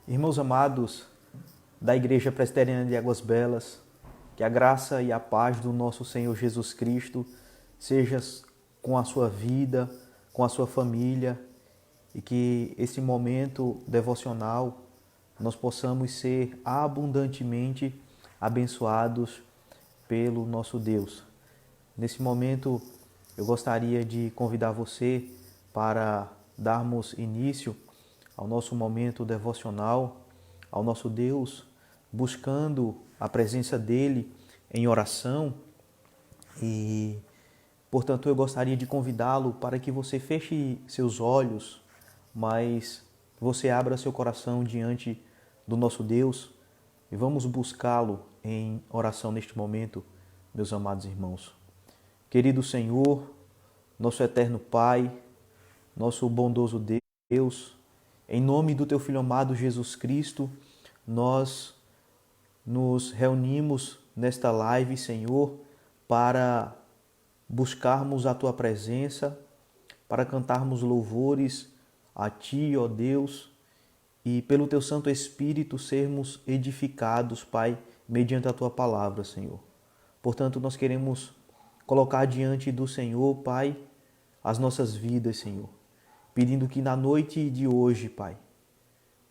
Irmãos amados da Igreja Presbiteriana de Águas Belas, que a graça e a paz do nosso Senhor Jesus Cristo seja com a sua vida, com a sua família, e que esse momento devocional nós possamos ser abundantemente abençoados pelo nosso Deus. Nesse momento eu gostaria de convidar você para darmos início ao nosso momento devocional, ao nosso Deus, buscando a presença dEle em oração. E, portanto, eu gostaria de convidá-lo para que você feche seus olhos, mas você abra seu coração diante do nosso Deus e vamos buscá-lo em oração neste momento, meus amados irmãos. Querido Senhor, nosso eterno Pai, nosso bondoso Deus, em nome do Teu Filho amado Jesus Cristo, nós nos reunimos nesta live, Senhor, para buscarmos a Tua presença, para cantarmos louvores a Ti, ó Deus, e pelo Teu Santo Espírito sermos edificados, Pai, mediante a Tua palavra, Senhor. Portanto, nós queremos colocar diante do Senhor, Pai, as nossas vidas, Senhor, pedindo que na noite de hoje, Pai,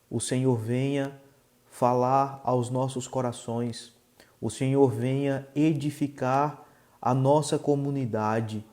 o Senhor venha falar aos nossos corações, o Senhor venha edificar a nossa comunidade,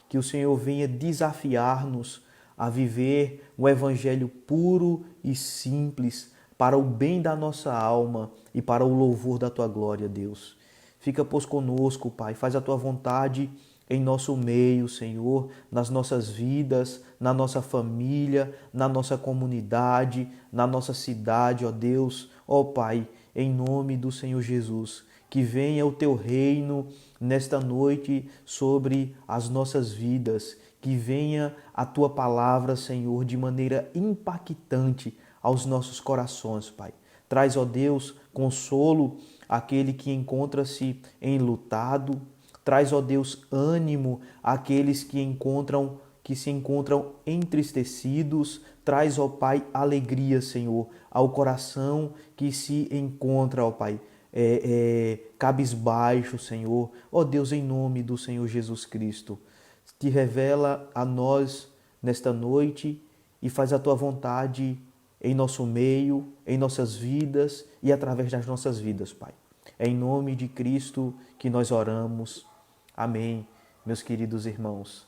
que o Senhor venha desafiar-nos a viver um evangelho puro e simples para o bem da nossa alma e para o louvor da Tua glória, Deus. Fica, pois, conosco, Pai, faz a Tua vontade em nosso meio, Senhor, nas nossas vidas, na nossa família, na nossa comunidade, na nossa cidade, ó Deus, ó Pai, em nome do Senhor Jesus, que venha o Teu reino nesta noite sobre as nossas vidas, que venha a Tua palavra, Senhor, de maneira impactante aos nossos corações, Pai. Traz, ó Deus, consolo àquele que encontra-se enlutado. Traz, ó Deus, ânimo àqueles que se encontram entristecidos. Traz, ó Pai, alegria, Senhor, ao coração que se encontra, ó Pai, cabisbaixo, Senhor. Ó Deus, em nome do Senhor Jesus Cristo, te revela a nós nesta noite e faz a Tua vontade em nosso meio, em nossas vidas e através das nossas vidas, Pai. É em nome de Cristo que nós oramos. Amém, meus queridos irmãos.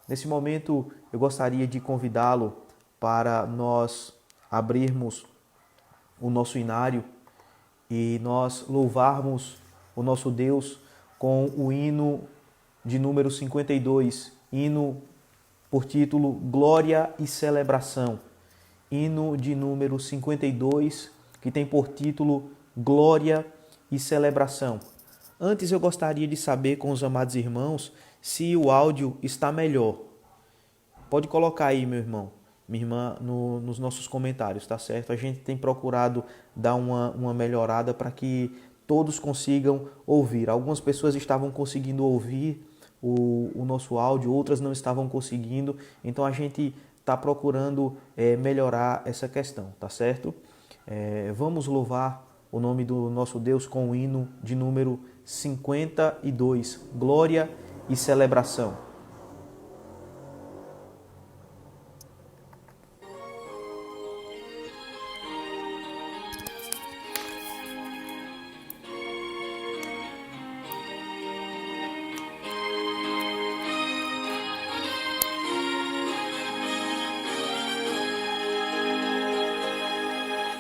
Nesse momento, eu gostaria de convidá-lo para nós abrirmos o nosso inário e nós louvarmos o nosso Deus com o hino de número 52, hino por título Glória e Celebração. Hino de número 52, que tem por título Glória e Celebração. Antes eu gostaria de saber com os amados irmãos se o áudio está melhor. Pode colocar aí, meu irmão, minha irmã, nos nossos comentários, tá certo? A gente tem procurado dar uma melhorada para que todos consigam ouvir. Algumas pessoas estavam conseguindo ouvir o nosso áudio, outras não estavam conseguindo. Então a gente está procurando melhorar essa questão, tá certo? Vamos louvar o nome do nosso Deus com o hino de número 52, Glória e Celebração.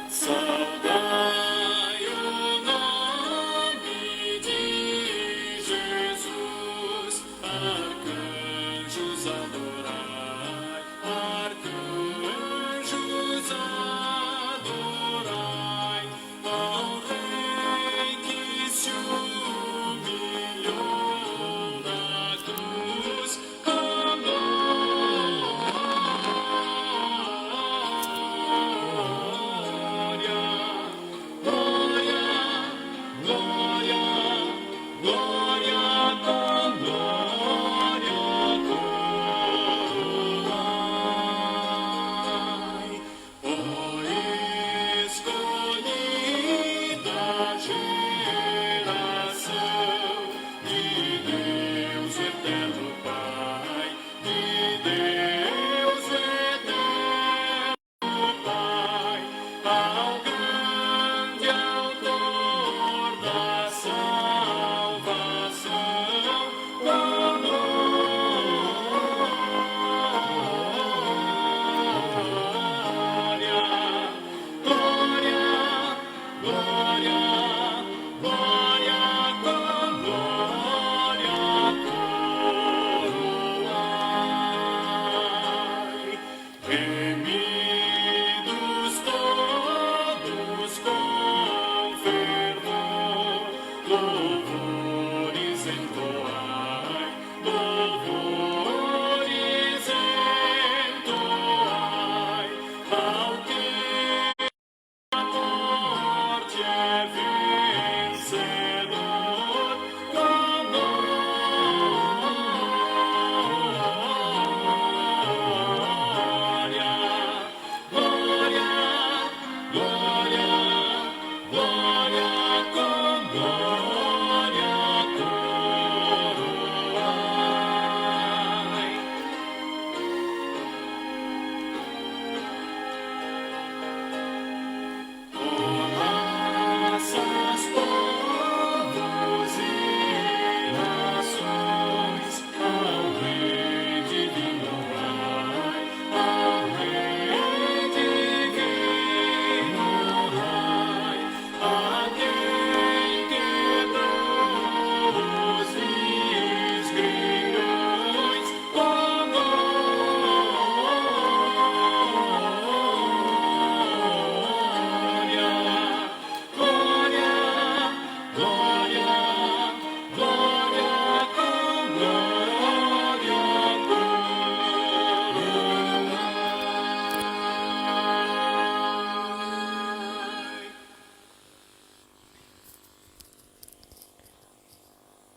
Saudai o nome de Jesus, a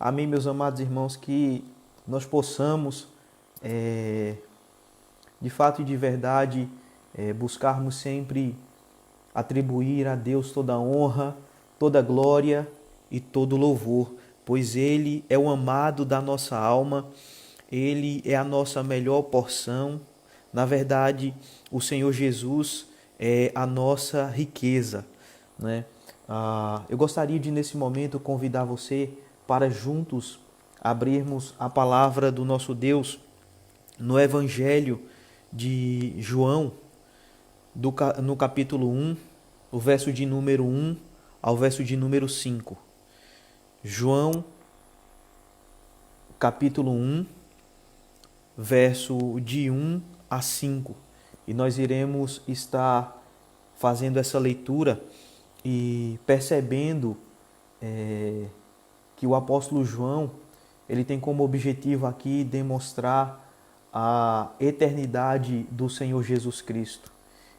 Amém, meus amados irmãos, que nós possamos, de fato e de verdade, buscarmos sempre atribuir a Deus toda a honra, toda a glória e todo o louvor, pois Ele é o amado da nossa alma, Ele é a nossa melhor porção. Na verdade, o Senhor Jesus é a nossa riqueza, né? Eu gostaria de, nesse momento, convidar você para juntos abrirmos a palavra do nosso Deus no Evangelho de João, no capítulo 1, o verso de número 1 ao verso de número 5. João, capítulo 1, verso de 1 a 5. E nós iremos estar fazendo essa leitura e percebendo que o apóstolo João, ele tem como objetivo aqui demonstrar a eternidade do Senhor Jesus Cristo.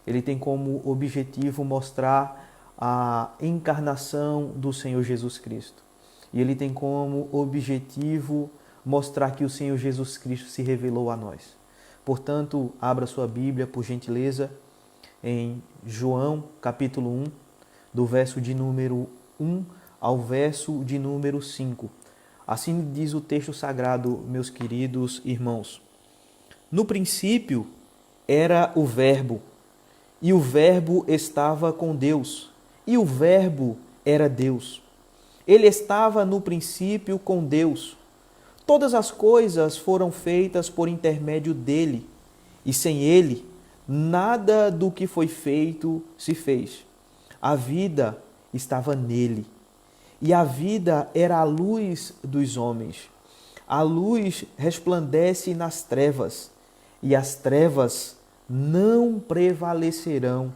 Ele tem como objetivo mostrar a encarnação do Senhor Jesus Cristo. E ele tem como objetivo mostrar que o Senhor Jesus Cristo se revelou a nós. Portanto, abra sua Bíblia, por gentileza, em João, capítulo 1, do verso de número 1 ao verso de número 5. Assim diz o texto sagrado, meus queridos irmãos. No princípio era o Verbo, e o Verbo estava com Deus, e o Verbo era Deus. Ele estava no princípio com Deus. Todas as coisas foram feitas por intermédio dele, e sem ele, nada do que foi feito se fez. A vida estava nele, e a vida era a luz dos homens. A luz resplandece nas trevas, e as trevas não prevalecerão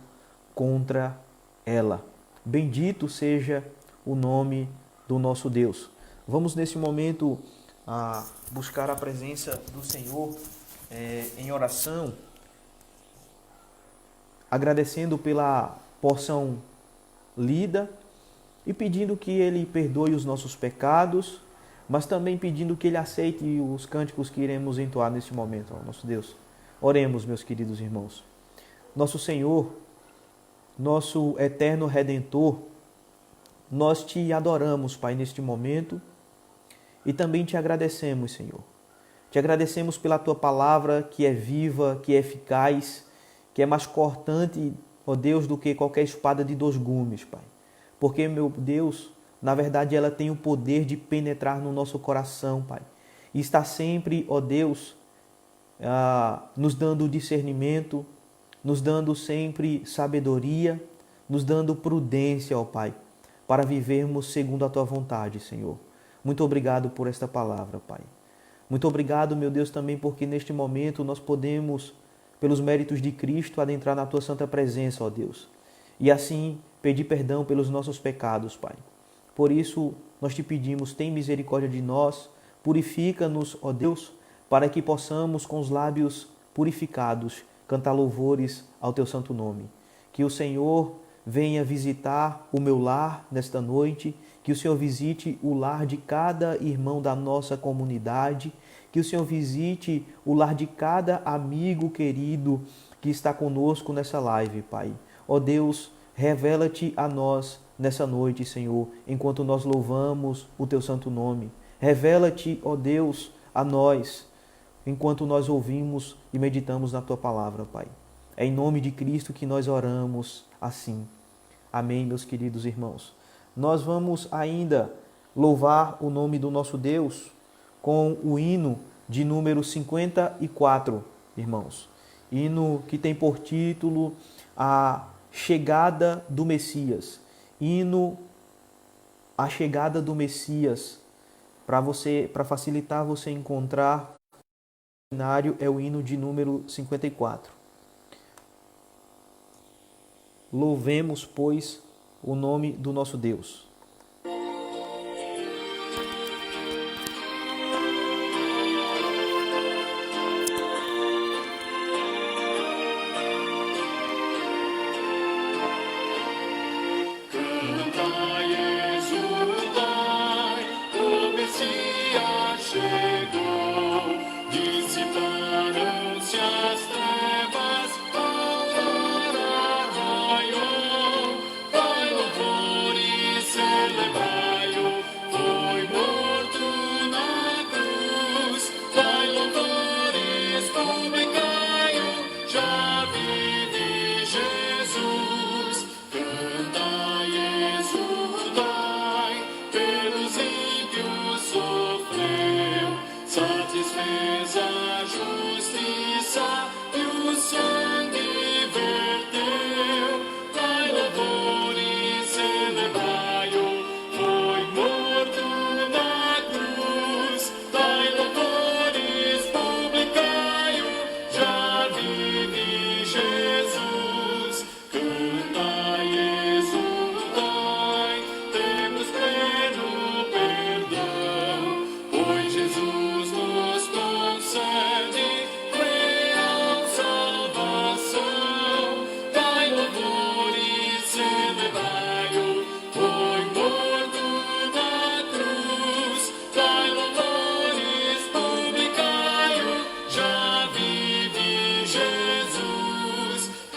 contra ela. Bendito seja o nome do nosso Deus. Vamos nesse momento buscar a presença do Senhor em oração, agradecendo pela porção lida e pedindo que Ele perdoe os nossos pecados, mas também pedindo que Ele aceite os cânticos que iremos entoar nesse momento ao nosso Deus. Oremos, meus queridos irmãos. Nosso Senhor, nosso eterno Redentor, nós te adoramos, Pai, neste momento e também te agradecemos, Senhor. Te agradecemos pela Tua palavra que é viva, que é eficaz, que é mais cortante, ó Deus, do que qualquer espada de 2 gumes, Pai. Porque, meu Deus, na verdade ela tem o poder de penetrar no nosso coração, Pai. E está sempre, ó Deus, nos dando discernimento, nos dando sempre sabedoria, nos dando prudência, ó Pai, para vivermos segundo a Tua vontade, Senhor. Muito obrigado por esta palavra, Pai. Muito obrigado, meu Deus, também porque neste momento nós podemos, pelos méritos de Cristo, adentrar na Tua santa presença, ó Deus. E assim pedir perdão pelos nossos pecados, Pai. Por isso, nós te pedimos, tem misericórdia de nós, purifica-nos, ó Deus, para que possamos, com os lábios purificados, cantar louvores ao Teu santo nome. Que o Senhor venha visitar o meu lar nesta noite, que o Senhor visite o lar de cada irmão da nossa comunidade, que o Senhor visite o lar de cada amigo querido que está conosco nessa live, Pai. Ó Deus, revela-te a nós nessa noite, Senhor, enquanto nós louvamos o Teu santo nome. Revela-te, ó Deus, a nós, enquanto nós ouvimos e meditamos na Tua palavra, Pai. É em nome de Cristo que nós oramos assim. Amém, meus queridos irmãos. Nós vamos ainda louvar o nome do nosso Deus com o hino de número 54, irmãos. Hino que tem por título A Chegada do Messias. Hino A Chegada do Messias. Para facilitar você encontrar, o cenário é o hino de número 54. Louvemos, pois, o nome do nosso Deus. Cantai, exultai, o Messias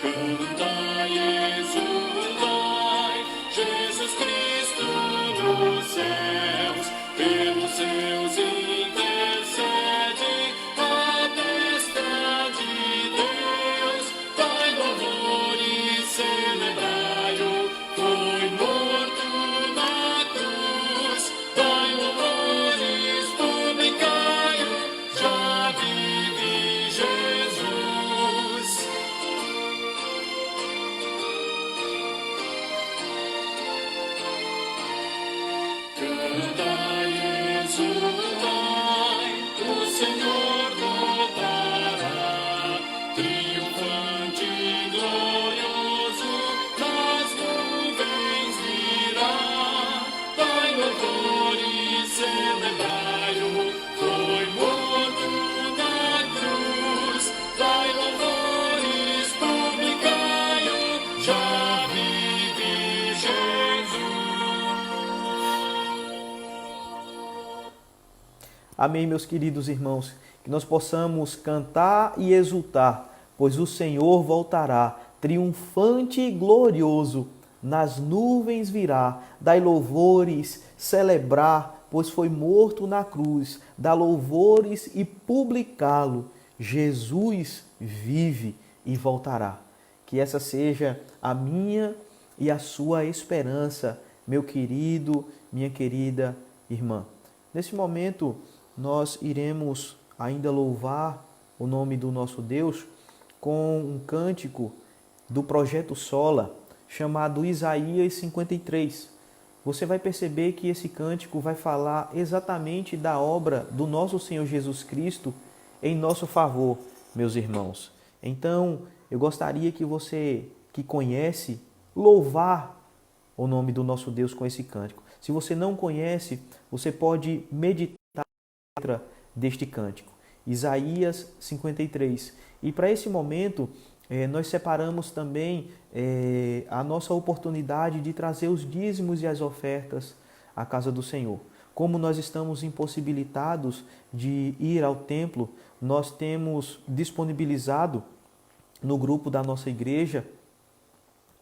Cantai, exultai, Jesus Cristo dos céus, pelos seus intercede a destra de Deus. Dai louvor e celebrai-o, foi morto na cruz. Dai louvores, publicai-o, já vive Jesus. Cantai, exultai, o Senhor voltará, triunfante e glorioso, nas nuvens virá. Dai louvor e celebrai-o, foi morto na cruz. Dai louvores, publicai-o, já vive Jesus. Amém, meus queridos irmãos, que nós possamos cantar e exultar, pois o Senhor voltará, triunfante e glorioso, nas nuvens virá. Dai louvores, celebrar, pois foi morto na cruz. Dá louvores e publicá-lo. Jesus vive e voltará. Que essa seja a minha e a sua esperança, meu querido, minha querida irmã. Nesse momento, nós iremos ainda louvar o nome do nosso Deus com um cântico do Projeto Sola, chamado Isaías 53. Você vai perceber que esse cântico vai falar exatamente da obra do nosso Senhor Jesus Cristo em nosso favor, meus irmãos. Então, eu gostaria que você, que conhece, louvar o nome do nosso Deus com esse cântico. Se você não conhece, você pode meditar deste cântico, Isaías 53. E para esse momento, nós separamos também a nossa oportunidade de trazer os dízimos e as ofertas à casa do Senhor. Como nós estamos impossibilitados de ir ao templo, nós temos disponibilizado no grupo da nossa igreja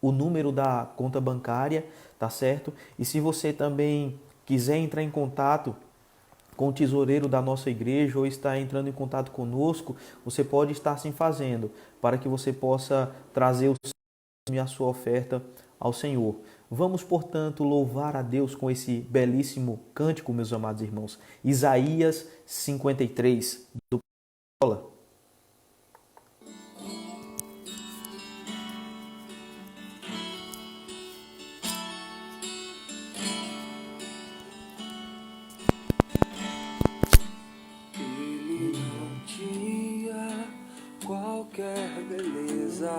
o número da conta bancária, tá certo? E se você também quiser entrar em contato com o tesoureiro da nossa igreja ou está entrando em contato conosco, você pode estar assim fazendo, para que você possa trazer o seu e a sua oferta ao Senhor. Vamos, portanto, louvar a Deus com esse belíssimo cântico, meus amados irmãos. Isaías 53, do Paula. Ele não tinha qualquer beleza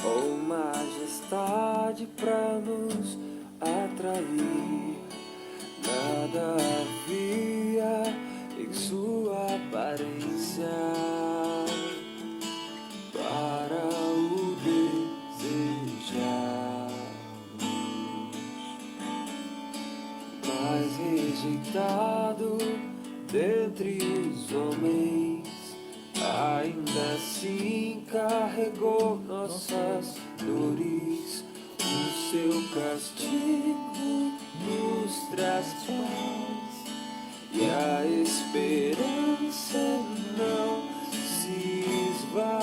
ou majestade pra nos atrair. Nada havia em sua aparência para o desejar, mas rejeitado dentre os homens, ainda assim carregou nossas dores. O seu castigo nos traz paz e a esperança não se esvai.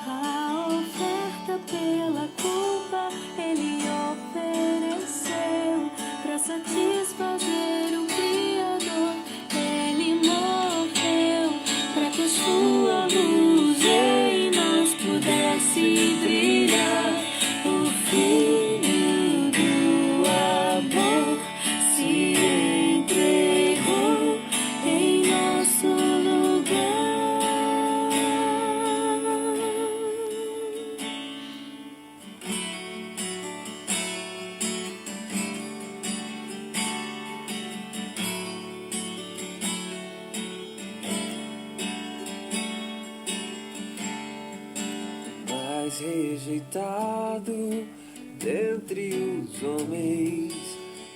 A oferta pela culpa ele ofereceu para satisfazer o Criador. Ele morreu para que a sua luz em nós pudesse brilhar. O Filho do amor se entregou em nosso lugar. Mas rejeitado dentre os homens,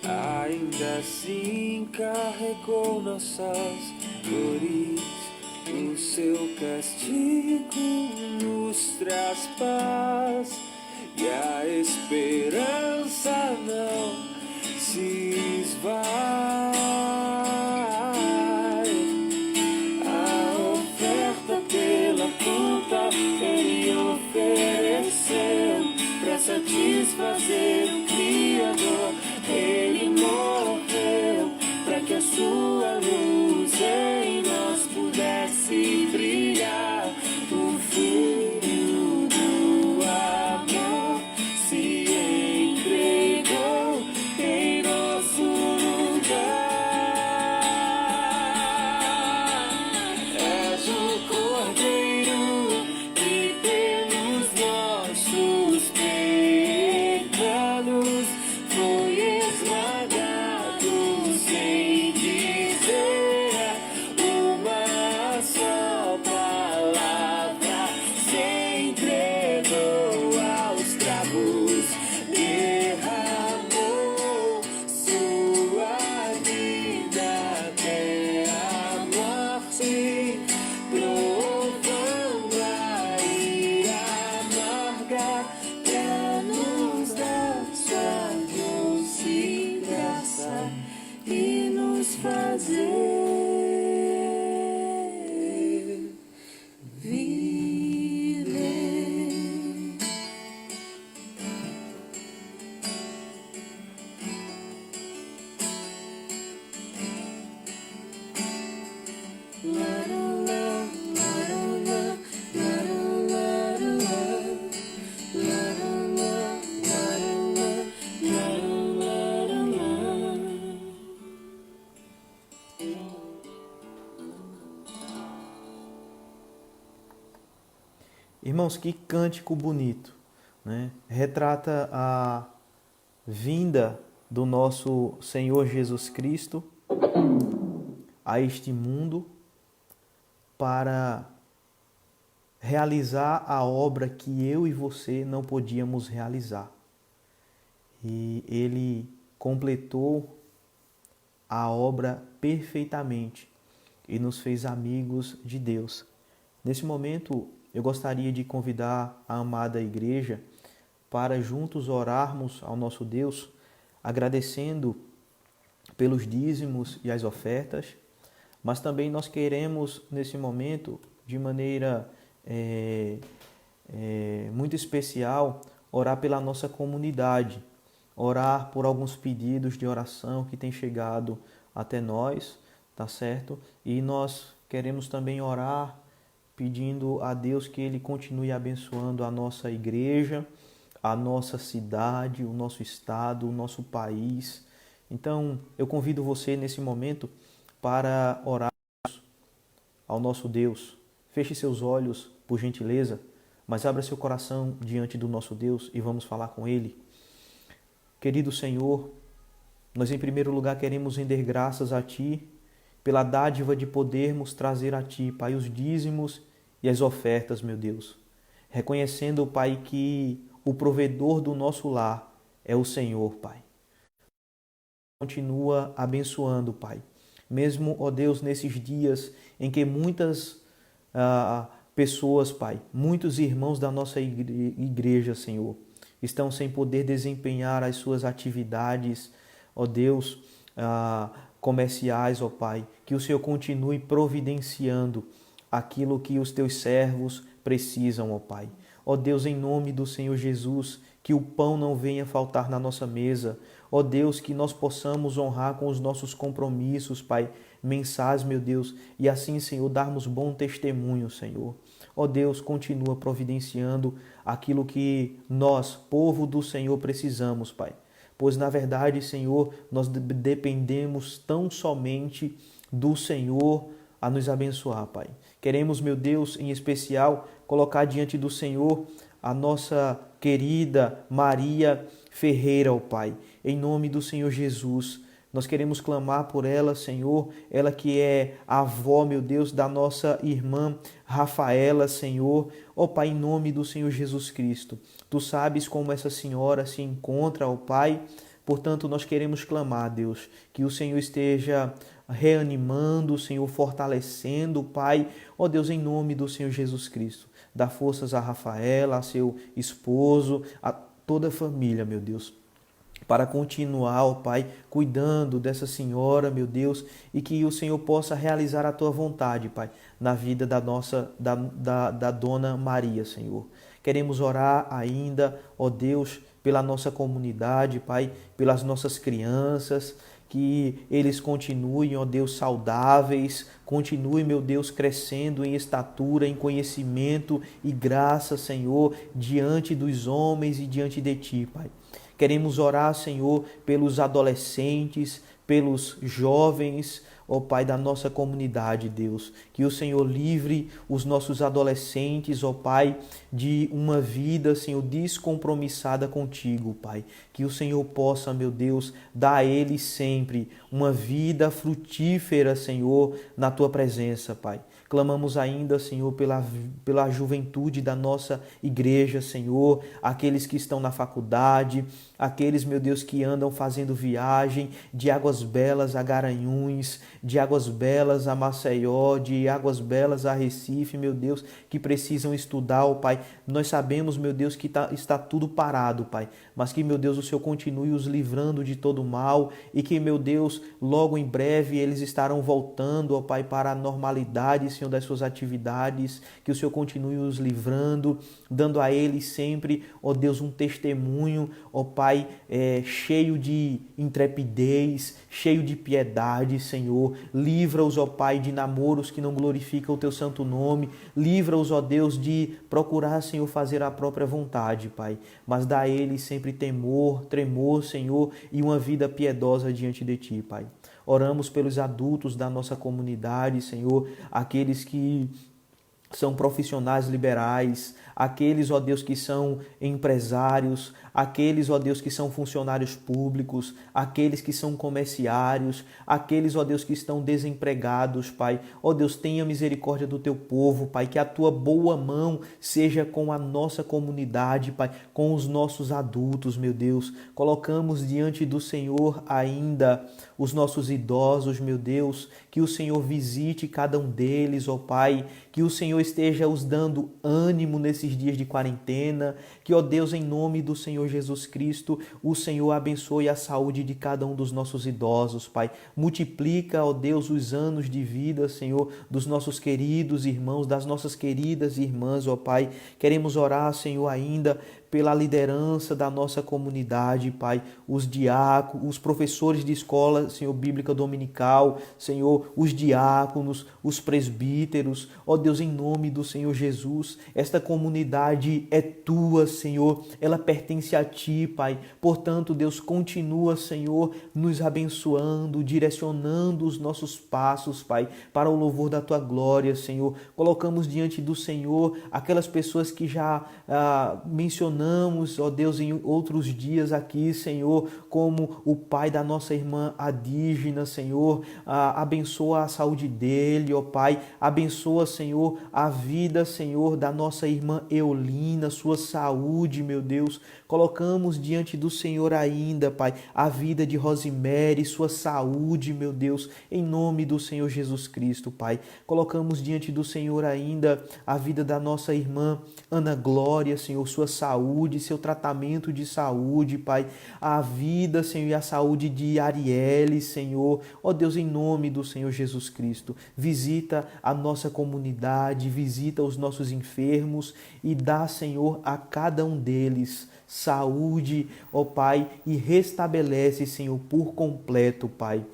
ainda assim carregou nossas dores. O seu castigo nos traz paz e a esperança não se esvai. A oferta pela culpa ele ofereceu para satisfazer o Criador. Ele morreu para que a sua luz em nós pudesse brilhar. O Filho do amor se entregou em nosso lugar. És o Cordeiro que pelos nossos pecados foi esmagado sem dizer uma só palavra. Se entregou aos cravos, derramou sua vida até a morte, provando a ira amarga pra nos dar sua doce graça e nos fazer viver. Irmãos, que cântico bonito, né? Retrata a vinda do nosso Senhor Jesus Cristo a este mundo para realizar a obra que eu e você não podíamos realizar. E ele completou a obra perfeitamente e nos fez amigos de Deus. Nesse momento, eu gostaria de convidar a amada igreja para juntos orarmos ao nosso Deus, agradecendo pelos dízimos e as ofertas, mas também nós queremos, nesse momento, de maneira muito especial, orar pela nossa comunidade, orar por alguns pedidos de oração que têm chegado até nós, tá certo? E nós queremos também orar pedindo a Deus que Ele continue abençoando a nossa igreja, a nossa cidade, o nosso estado, o nosso país. Então, eu convido você nesse momento para orar ao nosso Deus. Feche seus olhos, por gentileza, mas abra seu coração diante do nosso Deus e vamos falar com Ele. Querido Senhor, nós em primeiro lugar queremos render graças a Ti pela dádiva de podermos trazer a Ti, Pai, os dízimos e as ofertas, meu Deus. Reconhecendo, Pai, que o provedor do nosso lar é o Senhor, Pai. Continua abençoando, Pai. Mesmo, ó Deus, nesses dias em que muitas pessoas, Pai, muitos irmãos da nossa igreja, Senhor, estão sem poder desempenhar as suas atividades, ó Deus, comerciais, ó Pai, que o Senhor continue providenciando aquilo que os teus servos precisam, ó Pai. Ó Deus, em nome do Senhor Jesus, que o pão não venha faltar na nossa mesa. Ó Deus, que nós possamos honrar com os nossos compromissos, Pai, mensais, meu Deus, e assim, Senhor, darmos bom testemunho, Senhor. Ó Deus, continua providenciando aquilo que nós, povo do Senhor, precisamos, Pai. Pois, na verdade, Senhor, nós dependemos tão somente do Senhor a nos abençoar, Pai. Queremos, meu Deus, em especial, colocar diante do Senhor a nossa querida Maria Ferreira, ó Pai. Em nome do Senhor Jesus, nós queremos clamar por ela, Senhor, ela que é a avó, meu Deus, da nossa irmã Rafaela, Senhor. Ó Pai, em nome do Senhor Jesus Cristo, Tu sabes como essa senhora se encontra, ó Pai. Portanto, nós queremos clamar, Deus, que o Senhor esteja reanimando, Senhor, fortalecendo, Pai. Ó Deus, em nome do Senhor Jesus Cristo, dá forças a Rafaela, a seu esposo, a toda a família, meu Deus, para continuar, ó Pai, cuidando dessa senhora, meu Deus, e que o Senhor possa realizar a Tua vontade, Pai, na vida da Dona Maria, Senhor. Queremos orar ainda, ó Deus, pela nossa comunidade, Pai, pelas nossas crianças, que eles continuem, ó Deus, saudáveis, continuem, meu Deus, crescendo em estatura, em conhecimento e graça, Senhor, diante dos homens e diante de Ti, Pai. Queremos orar, Senhor, pelos adolescentes, pelos jovens, ó Pai, da nossa comunidade, Deus. Que o Senhor livre os nossos adolescentes, ó Pai, de uma vida, Senhor, descompromissada contigo, Pai. Que o Senhor possa, meu Deus, dar a eles sempre uma vida frutífera, Senhor, na Tua presença, Pai. Clamamos ainda, Senhor, pela juventude da nossa igreja, Senhor, aqueles que estão na faculdade, aqueles, meu Deus, que andam fazendo viagem de Águas Belas a Garanhuns, de Águas Belas a Maceió, de Águas Belas a Recife, meu Deus, que precisam estudar, ó Pai. Nós sabemos, meu Deus, que está tudo parado, Pai, mas que, meu Deus, o Senhor continue os livrando de todo mal e que, meu Deus, logo em breve eles estarão voltando, ó Pai, para a normalidade, Senhor, das suas atividades, que o Senhor continue os livrando, dando a eles sempre, ó Deus, um testemunho, ó Pai, cheio de intrepidez, cheio de piedade, Senhor. Livra-os, ó Pai, de namoros que não glorificam o Teu santo nome. Livra-os, ó Deus, de procurar, Senhor, fazer a própria vontade, Pai. Mas dá a eles sempre temor, tremor, Senhor, e uma vida piedosa diante de Ti, Pai. Oramos pelos adultos da nossa comunidade, Senhor, aqueles que são profissionais liberais, aqueles, ó Deus, que são empresários, aqueles, ó Deus, que são funcionários públicos, aqueles que são comerciários, aqueles, ó Deus, que estão desempregados, Pai. Ó Deus, tenha misericórdia do Teu povo, Pai, que a Tua boa mão seja com a nossa comunidade, Pai, com os nossos adultos, meu Deus. Colocamos diante do Senhor ainda os nossos idosos, meu Deus, que o Senhor visite cada um deles, ó Pai, que o Senhor esteja os dando ânimo nesses dias de quarentena, que, ó Deus, em nome do Senhor Jesus Cristo, o Senhor abençoe a saúde de cada um dos nossos idosos, Pai. Multiplica, ó Deus, os anos de vida, Senhor, dos nossos queridos irmãos, das nossas queridas irmãs, ó Pai. Queremos orar, Senhor, ainda pela liderança da nossa comunidade, Pai, os diáconos, os professores de escola, Senhor, bíblica dominical, Senhor, os diáconos, os presbíteros, ó Deus, em nome do Senhor Jesus, esta comunidade é Tua, Senhor, ela pertence a Ti, Pai, portanto, Deus, continua, Senhor, nos abençoando, direcionando os nossos passos, Pai, para o louvor da Tua glória, Senhor. Colocamos diante do Senhor aquelas pessoas que já mencionamos, ó Deus, em outros dias aqui, Senhor, como o pai da nossa irmã Adígena, Senhor, abençoa a saúde dele, ó Pai, abençoa, Senhor, a vida, Senhor, da nossa irmã Eolina, sua saúde, meu Deus. Colocamos diante do Senhor ainda, Pai, a vida de Rosemary, sua saúde, meu Deus, em nome do Senhor Jesus Cristo, Pai. Colocamos diante do Senhor ainda a vida da nossa irmã Ana Glória, Senhor, sua saúde, seu tratamento de saúde, Pai. A vida, Senhor, e a saúde de Arielle, Senhor. Ó Deus, em nome do Senhor Jesus Cristo, visita a nossa comunidade, visita os nossos enfermos e dá, Senhor, a cada um deles saúde, ó Pai, e restabelece, Senhor, por completo, Pai,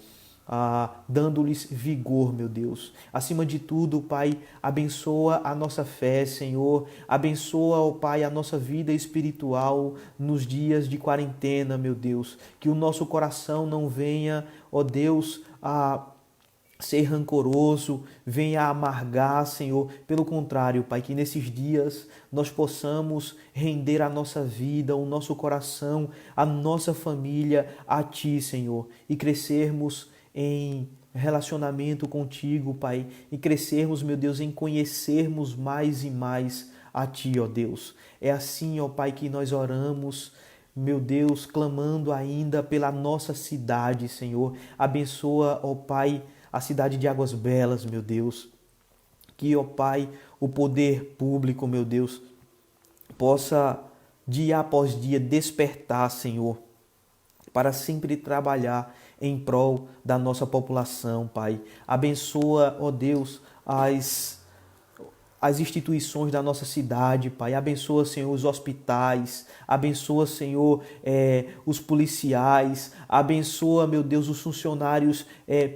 dando-lhes vigor, meu Deus. Acima de tudo, Pai, abençoa a nossa fé, Senhor. Abençoa, ó Pai, a nossa vida espiritual nos dias de quarentena, meu Deus. Que o nosso coração não venha, ó Deus, a ser rancoroso, venha amargar, Senhor. Pelo contrário, Pai, que nesses dias nós possamos render a nossa vida, o nosso coração, a nossa família a Ti, Senhor, e crescermos em relacionamento contigo, Pai, e crescermos, meu Deus, em conhecermos mais e mais a Ti, ó Deus. É assim, ó Pai, que nós oramos, meu Deus, clamando ainda pela nossa cidade, Senhor. Abençoa, ó Pai, a cidade de Águas Belas, meu Deus. Que, ó Pai, o poder público, meu Deus, possa dia após dia despertar, Senhor, para sempre trabalhar em prol da nossa população, Pai. Abençoa, ó Deus, as instituições da nossa cidade, Pai. Abençoa, Senhor, os hospitais. Abençoa, Senhor, os policiais. Abençoa, meu Deus, os funcionários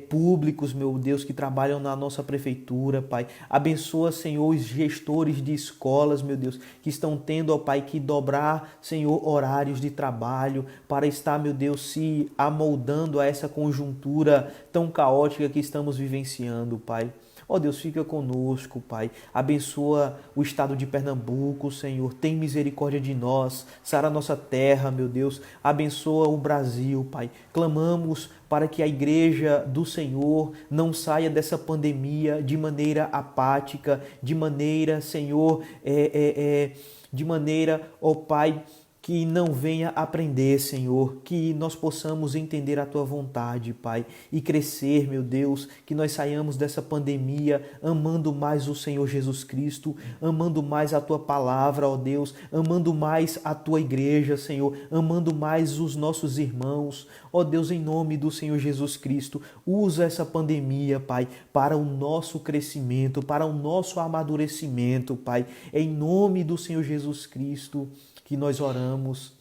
públicos, meu Deus, que trabalham na nossa prefeitura, Pai. Abençoa, Senhor, os gestores de escolas, meu Deus, que estão tendo, ó Pai, que dobrar, Senhor, horários de trabalho para estar, meu Deus, se amoldando a essa conjuntura tão caótica que estamos vivenciando, Pai. Ó Deus, fica conosco, Pai. Abençoa o estado de Pernambuco, Senhor. Tem misericórdia de nós. Sara a nossa terra, meu Deus. Abençoa o Brasil, Pai. Clamamos para que a igreja do Senhor não saia dessa pandemia de maneira apática, de maneira, Senhor, de maneira, ó Pai, que não venha aprender, Senhor, que nós possamos entender a Tua vontade, Pai, e crescer, meu Deus, que nós saiamos dessa pandemia amando mais o Senhor Jesus Cristo, amando mais a Tua palavra, ó Deus, amando mais a Tua igreja, Senhor, amando mais os nossos irmãos, ó Deus, em nome do Senhor Jesus Cristo, usa essa pandemia, Pai, para o nosso crescimento, para o nosso amadurecimento, Pai, em nome do Senhor Jesus Cristo, que nós oramos.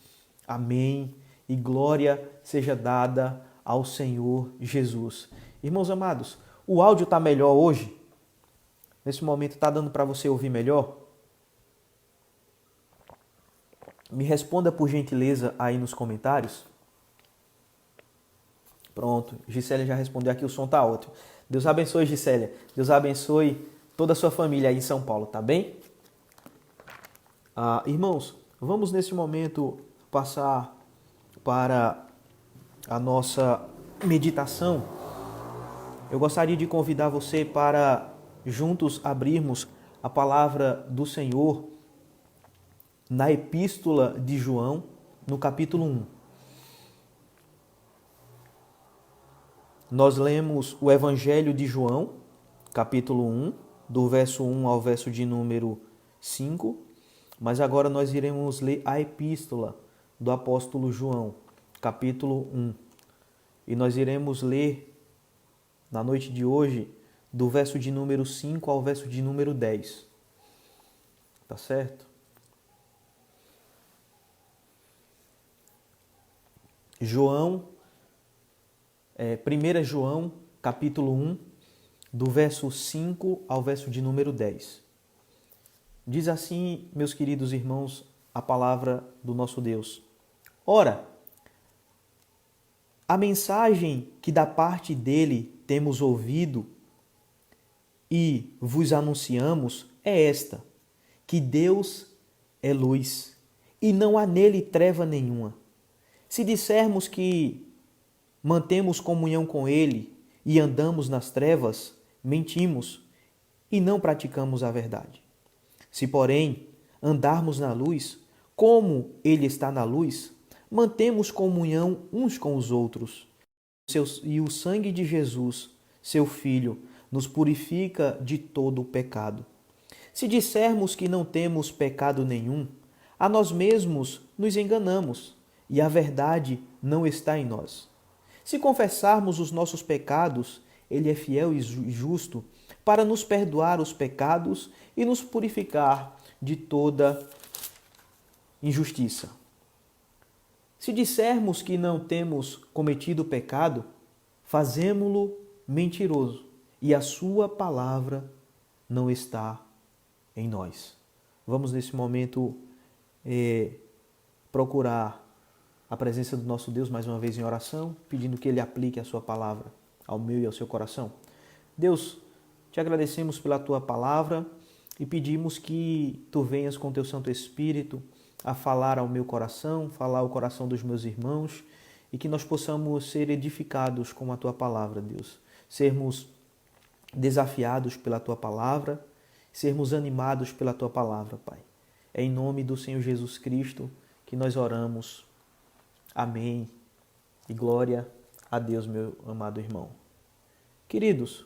Amém. E glória seja dada ao Senhor Jesus. Irmãos amados, o áudio está melhor hoje? Nesse momento está dando para você ouvir melhor? Me responda por gentileza aí nos comentários. Pronto, Gisélia já respondeu aqui, o som está ótimo. Deus abençoe, Gisélia. Deus abençoe toda a sua família aí em São Paulo, tá bem? Irmãos, vamos nesse momento passar para a nossa meditação. Eu gostaria de convidar você para juntos abrirmos a palavra do Senhor na Epístola de João, no capítulo 1. Nós lemos o Evangelho de João, capítulo 1, do verso 1 ao verso de número 5. Mas agora nós iremos ler a epístola do apóstolo João, capítulo 1. E nós iremos ler, na noite de hoje, do verso de número 5 ao verso de número 10. Tá certo? João, 1 João, capítulo 1, do verso 5 ao verso de número 10. Diz assim, meus queridos irmãos, a palavra do nosso Deus. Ora, a mensagem que da parte dele temos ouvido e vos anunciamos é esta, que Deus é luz e não há nele treva nenhuma. Se dissermos que mantemos comunhão com ele e andamos nas trevas, mentimos e não praticamos a verdade. Se, porém, andarmos na luz, como ele está na luz, mantemos comunhão uns com os outros. E o sangue de Jesus, seu Filho, nos purifica de todo o pecado. Se dissermos que não temos pecado nenhum, a nós mesmos nos enganamos, e a verdade não está em nós. Se confessarmos os nossos pecados, ele é fiel e justo para nos perdoar os pecados e nos purificar de toda injustiça. Se dissermos que não temos cometido pecado, fazemo-lo mentiroso e a sua palavra não está em nós. Vamos nesse momento procurar a presença do nosso Deus mais uma vez em oração, pedindo que Ele aplique a sua palavra ao meu e ao seu coração. Deus, te agradecemos pela tua palavra e pedimos que tu venhas com teu Santo Espírito a falar ao meu coração, falar ao coração dos meus irmãos e que nós possamos ser edificados com a tua palavra, Deus. Sermos desafiados pela tua palavra, sermos animados pela tua palavra, Pai. É em nome do Senhor Jesus Cristo que nós oramos. Amém. E glória a Deus, meu amado irmão. Queridos,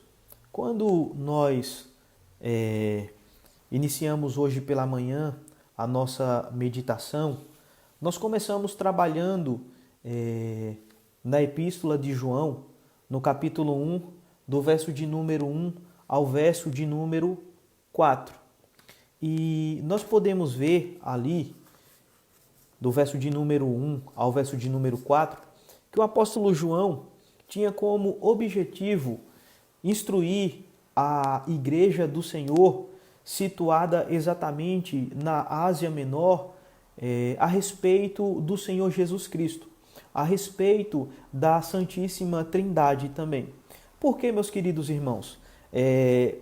quando nós iniciamos hoje pela manhã a nossa meditação, nós começamos trabalhando na Epístola de João, no capítulo 1, do verso de número 1 ao verso de número 4. E nós podemos ver ali, do verso de número 1 ao verso de número 4, que o apóstolo João tinha como objetivo instruir a igreja do Senhor, situada exatamente na Ásia Menor, a respeito do Senhor Jesus Cristo, a respeito da Santíssima Trindade também. Por que, meus queridos irmãos?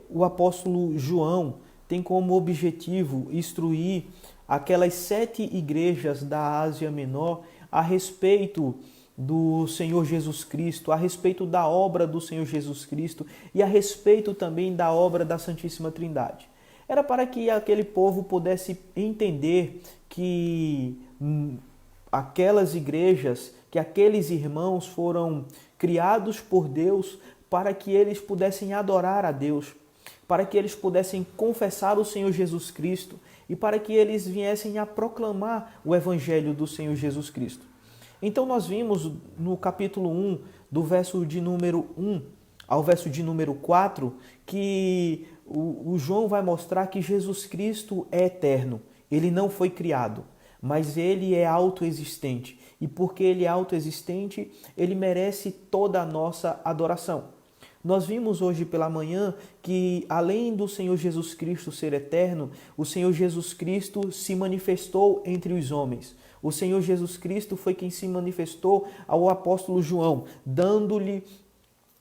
O apóstolo João tem como objetivo instruir aquelas 7 igrejas da Ásia Menor a respeito do Senhor Jesus Cristo, a respeito da obra do Senhor Jesus Cristo e a respeito também da obra da Santíssima Trindade. Era para que aquele povo pudesse entender que aquelas igrejas, que aqueles irmãos foram criados por Deus para que eles pudessem adorar a Deus, para que eles pudessem confessar o Senhor Jesus Cristo e para que eles viessem a proclamar o Evangelho do Senhor Jesus Cristo. Então nós vimos no capítulo 1, do verso de número 1 ao verso de número 4, que o João vai mostrar que Jesus Cristo é eterno. Ele não foi criado, mas ele é autoexistente. E porque ele é autoexistente, ele merece toda a nossa adoração. Nós vimos hoje pela manhã que, além do Senhor Jesus Cristo ser eterno, o Senhor Jesus Cristo se manifestou entre os homens. O Senhor Jesus Cristo foi quem se manifestou ao apóstolo João, dando-lhe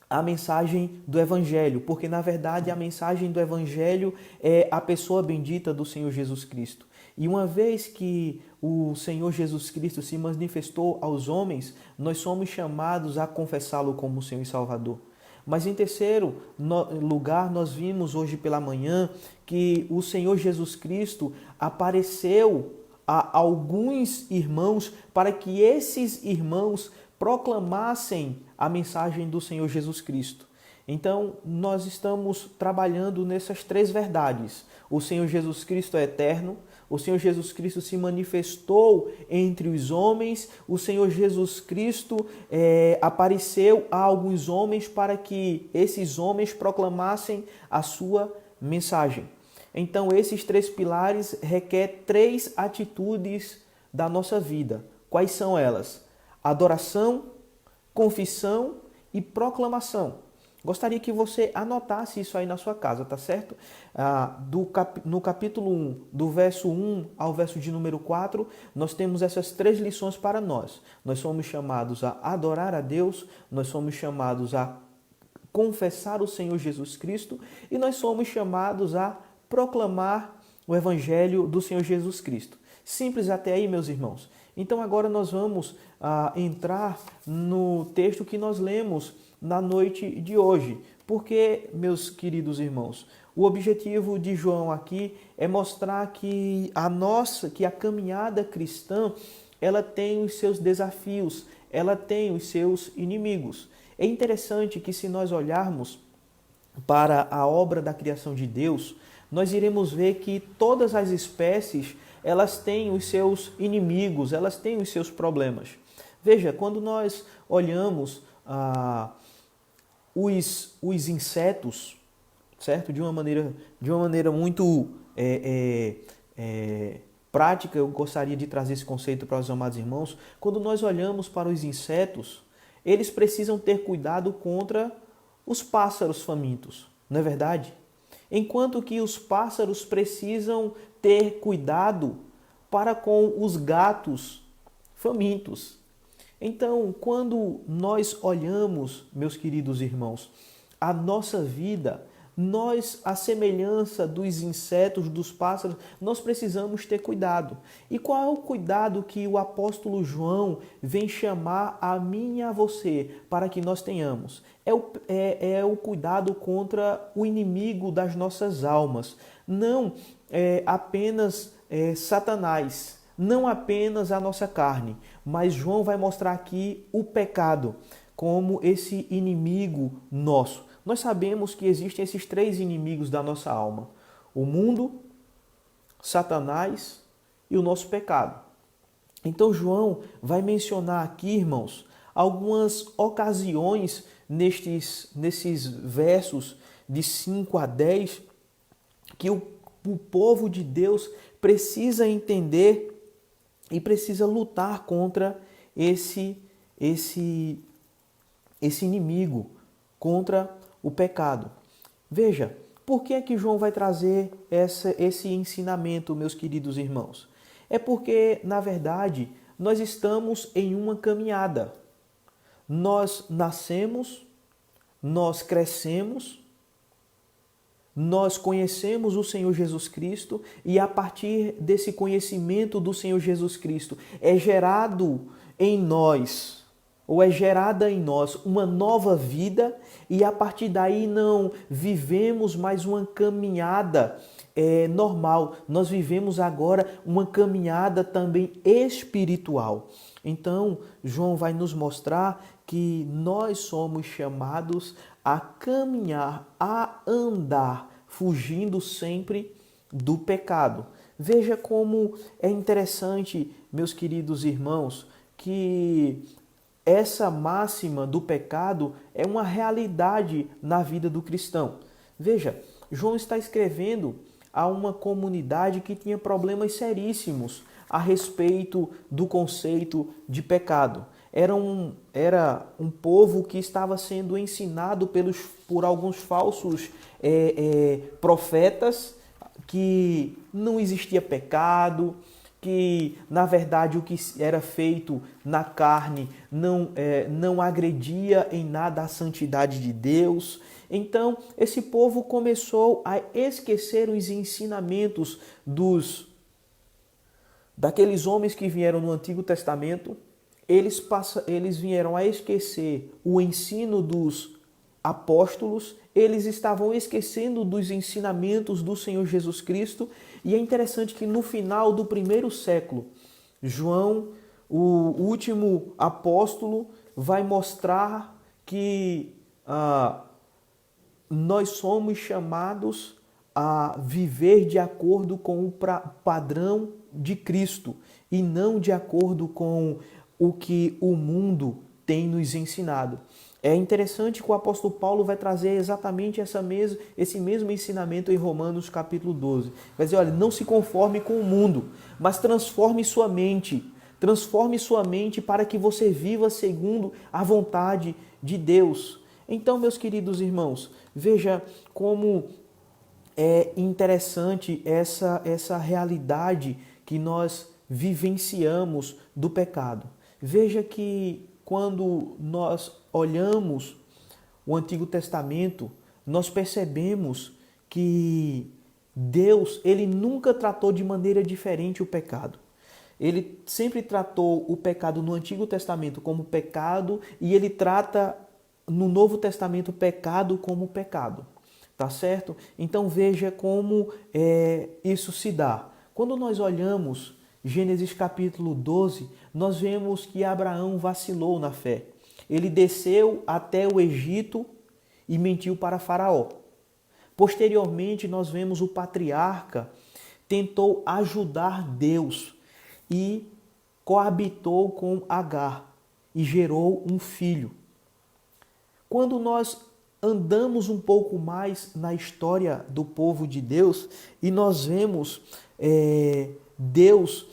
a mensagem do Evangelho, porque na verdade a mensagem do Evangelho é a pessoa bendita do Senhor Jesus Cristo. E uma vez que o Senhor Jesus Cristo se manifestou aos homens, nós somos chamados a confessá-lo como Senhor e Salvador. Mas em terceiro lugar, nós vimos hoje pela manhã que o Senhor Jesus Cristo apareceu a alguns irmãos para que esses irmãos proclamassem a mensagem do Senhor Jesus Cristo. Então, nós estamos trabalhando nessas 3 verdades. O Senhor Jesus Cristo é eterno, o Senhor Jesus Cristo se manifestou entre os homens, o Senhor Jesus Cristo apareceu a alguns homens para que esses homens proclamassem a sua mensagem. Então, esses 3 pilares requerem 3 atitudes da nossa vida. Quais são elas? Adoração, confissão e proclamação. Gostaria que você anotasse isso aí na sua casa, tá certo? No capítulo 1, do verso 1 ao verso de número 4, nós temos essas 3 lições para nós. Nós somos chamados a adorar a Deus, nós somos chamados a confessar o Senhor Jesus Cristo e nós somos chamados a proclamar o Evangelho do Senhor Jesus Cristo. Simples até aí, meus irmãos. Então agora nós vamos entrar no texto que nós lemos na noite de hoje. Porque, meus queridos irmãos, o objetivo de João aqui é mostrar que a caminhada cristã, ela tem os seus desafios, ela tem os seus inimigos. É interessante que se nós olharmos para a obra da criação de Deus, nós iremos ver que todas as espécies, elas têm os seus inimigos, elas têm os seus problemas. Veja, quando nós olhamos os insetos, certo? De uma maneira muito prática, eu gostaria de trazer esse conceito para os amados irmãos. Quando nós olhamos para os insetos, eles precisam ter cuidado contra os pássaros famintos, não é verdade? Enquanto que os pássaros precisam ter cuidado para com os gatos famintos. Então, quando nós olhamos, meus queridos irmãos, a nossa vida, nós, à semelhança dos insetos, dos pássaros, nós precisamos ter cuidado. E qual é o cuidado que o apóstolo João vem chamar a mim e a você para que nós tenhamos? É o cuidado contra o inimigo das nossas almas. Não apenas Satanás, não apenas a nossa carne, mas João vai mostrar aqui o pecado como esse inimigo nosso. Nós sabemos que existem esses três inimigos da nossa alma: o mundo, Satanás e o nosso pecado. Então João vai mencionar aqui, irmãos, algumas ocasiões nesses versos de 5 a 10 que o povo de Deus precisa entender e precisa lutar contra esse inimigo, contra o pecado. Veja, por que é que João vai trazer esse ensinamento, meus queridos irmãos? É porque, na verdade, nós estamos em uma caminhada. Nós nascemos, nós crescemos, nós conhecemos o Senhor Jesus Cristo e a partir desse conhecimento do Senhor Jesus Cristo é gerado em nós, ou é gerada em nós uma nova vida e a partir daí não vivemos mais uma caminhada normal. Nós vivemos agora uma caminhada também espiritual. Então, João vai nos mostrar que nós somos chamados a caminhar, a andar, fugindo sempre do pecado. Veja como é interessante, meus queridos irmãos, que essa máxima do pecado é uma realidade na vida do cristão. Veja, João está escrevendo a uma comunidade que tinha problemas seríssimos a respeito do conceito de pecado. Era um povo que estava sendo ensinado por alguns falsos profetas que não existia pecado, que na verdade o que era feito na carne não agredia em nada a santidade de Deus. Então esse povo começou a esquecer os ensinamentos daqueles homens que vieram no Antigo Testamento. Eles vieram a esquecer o ensino dos apóstolos, eles estavam esquecendo dos ensinamentos do Senhor Jesus Cristo. E é interessante que no final do primeiro século, João, o último apóstolo, vai mostrar que nós somos chamados a viver de acordo com o padrão de Cristo e não de acordo com o que o mundo tem nos ensinado. É interessante que o apóstolo Paulo vai trazer exatamente esse mesmo ensinamento em Romanos capítulo 12. Vai dizer, olha, não se conforme com o mundo, mas transforme sua mente. Transforme sua mente para que você viva segundo a vontade de Deus. Então, meus queridos irmãos, veja como é interessante essa realidade que nós vivenciamos do pecado. Veja que quando nós olhamos o Antigo Testamento, nós percebemos que Deus, ele nunca tratou de maneira diferente o pecado. Ele sempre tratou o pecado no Antigo Testamento como pecado e ele trata no Novo Testamento o pecado como pecado. Tá certo? Então veja como isso se dá. Quando nós olhamos Gênesis capítulo 12, nós vemos que Abraão vacilou na fé. Ele desceu até o Egito e mentiu para Faraó. Posteriormente, nós vemos o patriarca tentou ajudar Deus e coabitou com Agar e gerou um filho. Quando nós andamos um pouco mais na história do povo de Deus e nós vemos Deus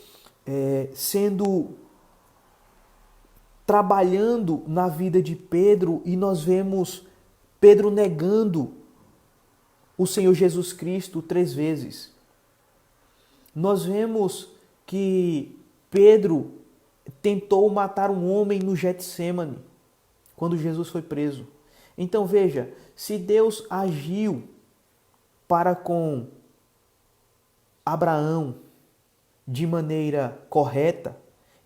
trabalhando na vida de Pedro e nós vemos Pedro negando o Senhor Jesus Cristo 3 vezes. Nós vemos que Pedro tentou matar um homem no Getsêmani, quando Jesus foi preso. Então veja, se Deus agiu para com Abraão de maneira correta,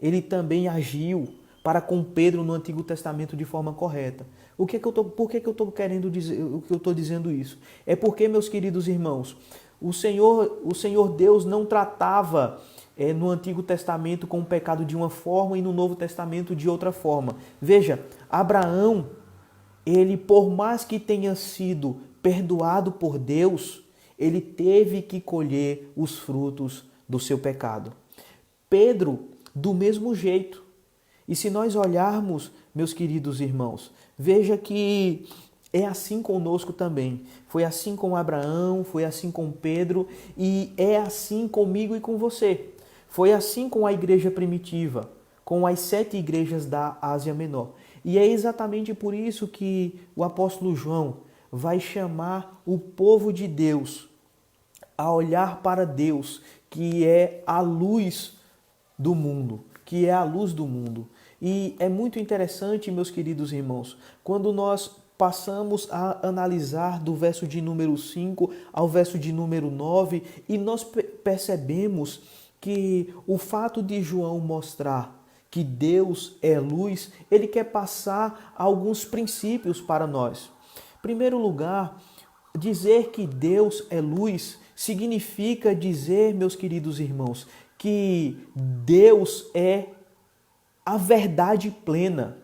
ele também agiu para com Pedro no Antigo Testamento de forma correta. Por que eu estou querendo dizer, o que eu estou dizendo isso? É porque, meus queridos irmãos, o Senhor Deus não tratava no Antigo Testamento com o pecado de uma forma e no Novo Testamento de outra forma. Veja, Abraão, ele, por mais que tenha sido perdoado por Deus, ele teve que colher os frutos do seu pecado. Pedro, do mesmo jeito. E se nós olharmos, meus queridos irmãos, veja que é assim conosco também. Foi assim com Abraão, foi assim com Pedro e é assim comigo e com você. Foi assim com a igreja primitiva, com as 7 igrejas da Ásia Menor. E é exatamente por isso que o apóstolo João vai chamar o povo de Deus a olhar para Deus, que é a luz do mundo, que é a luz do mundo. E é muito interessante, meus queridos irmãos, quando nós passamos a analisar do verso de número 5 ao verso de número 9 e nós percebemos que o fato de João mostrar que Deus é luz, ele quer passar alguns princípios para nós. Em primeiro lugar, dizer que Deus é luz significa dizer, meus queridos irmãos, que Deus é a verdade plena.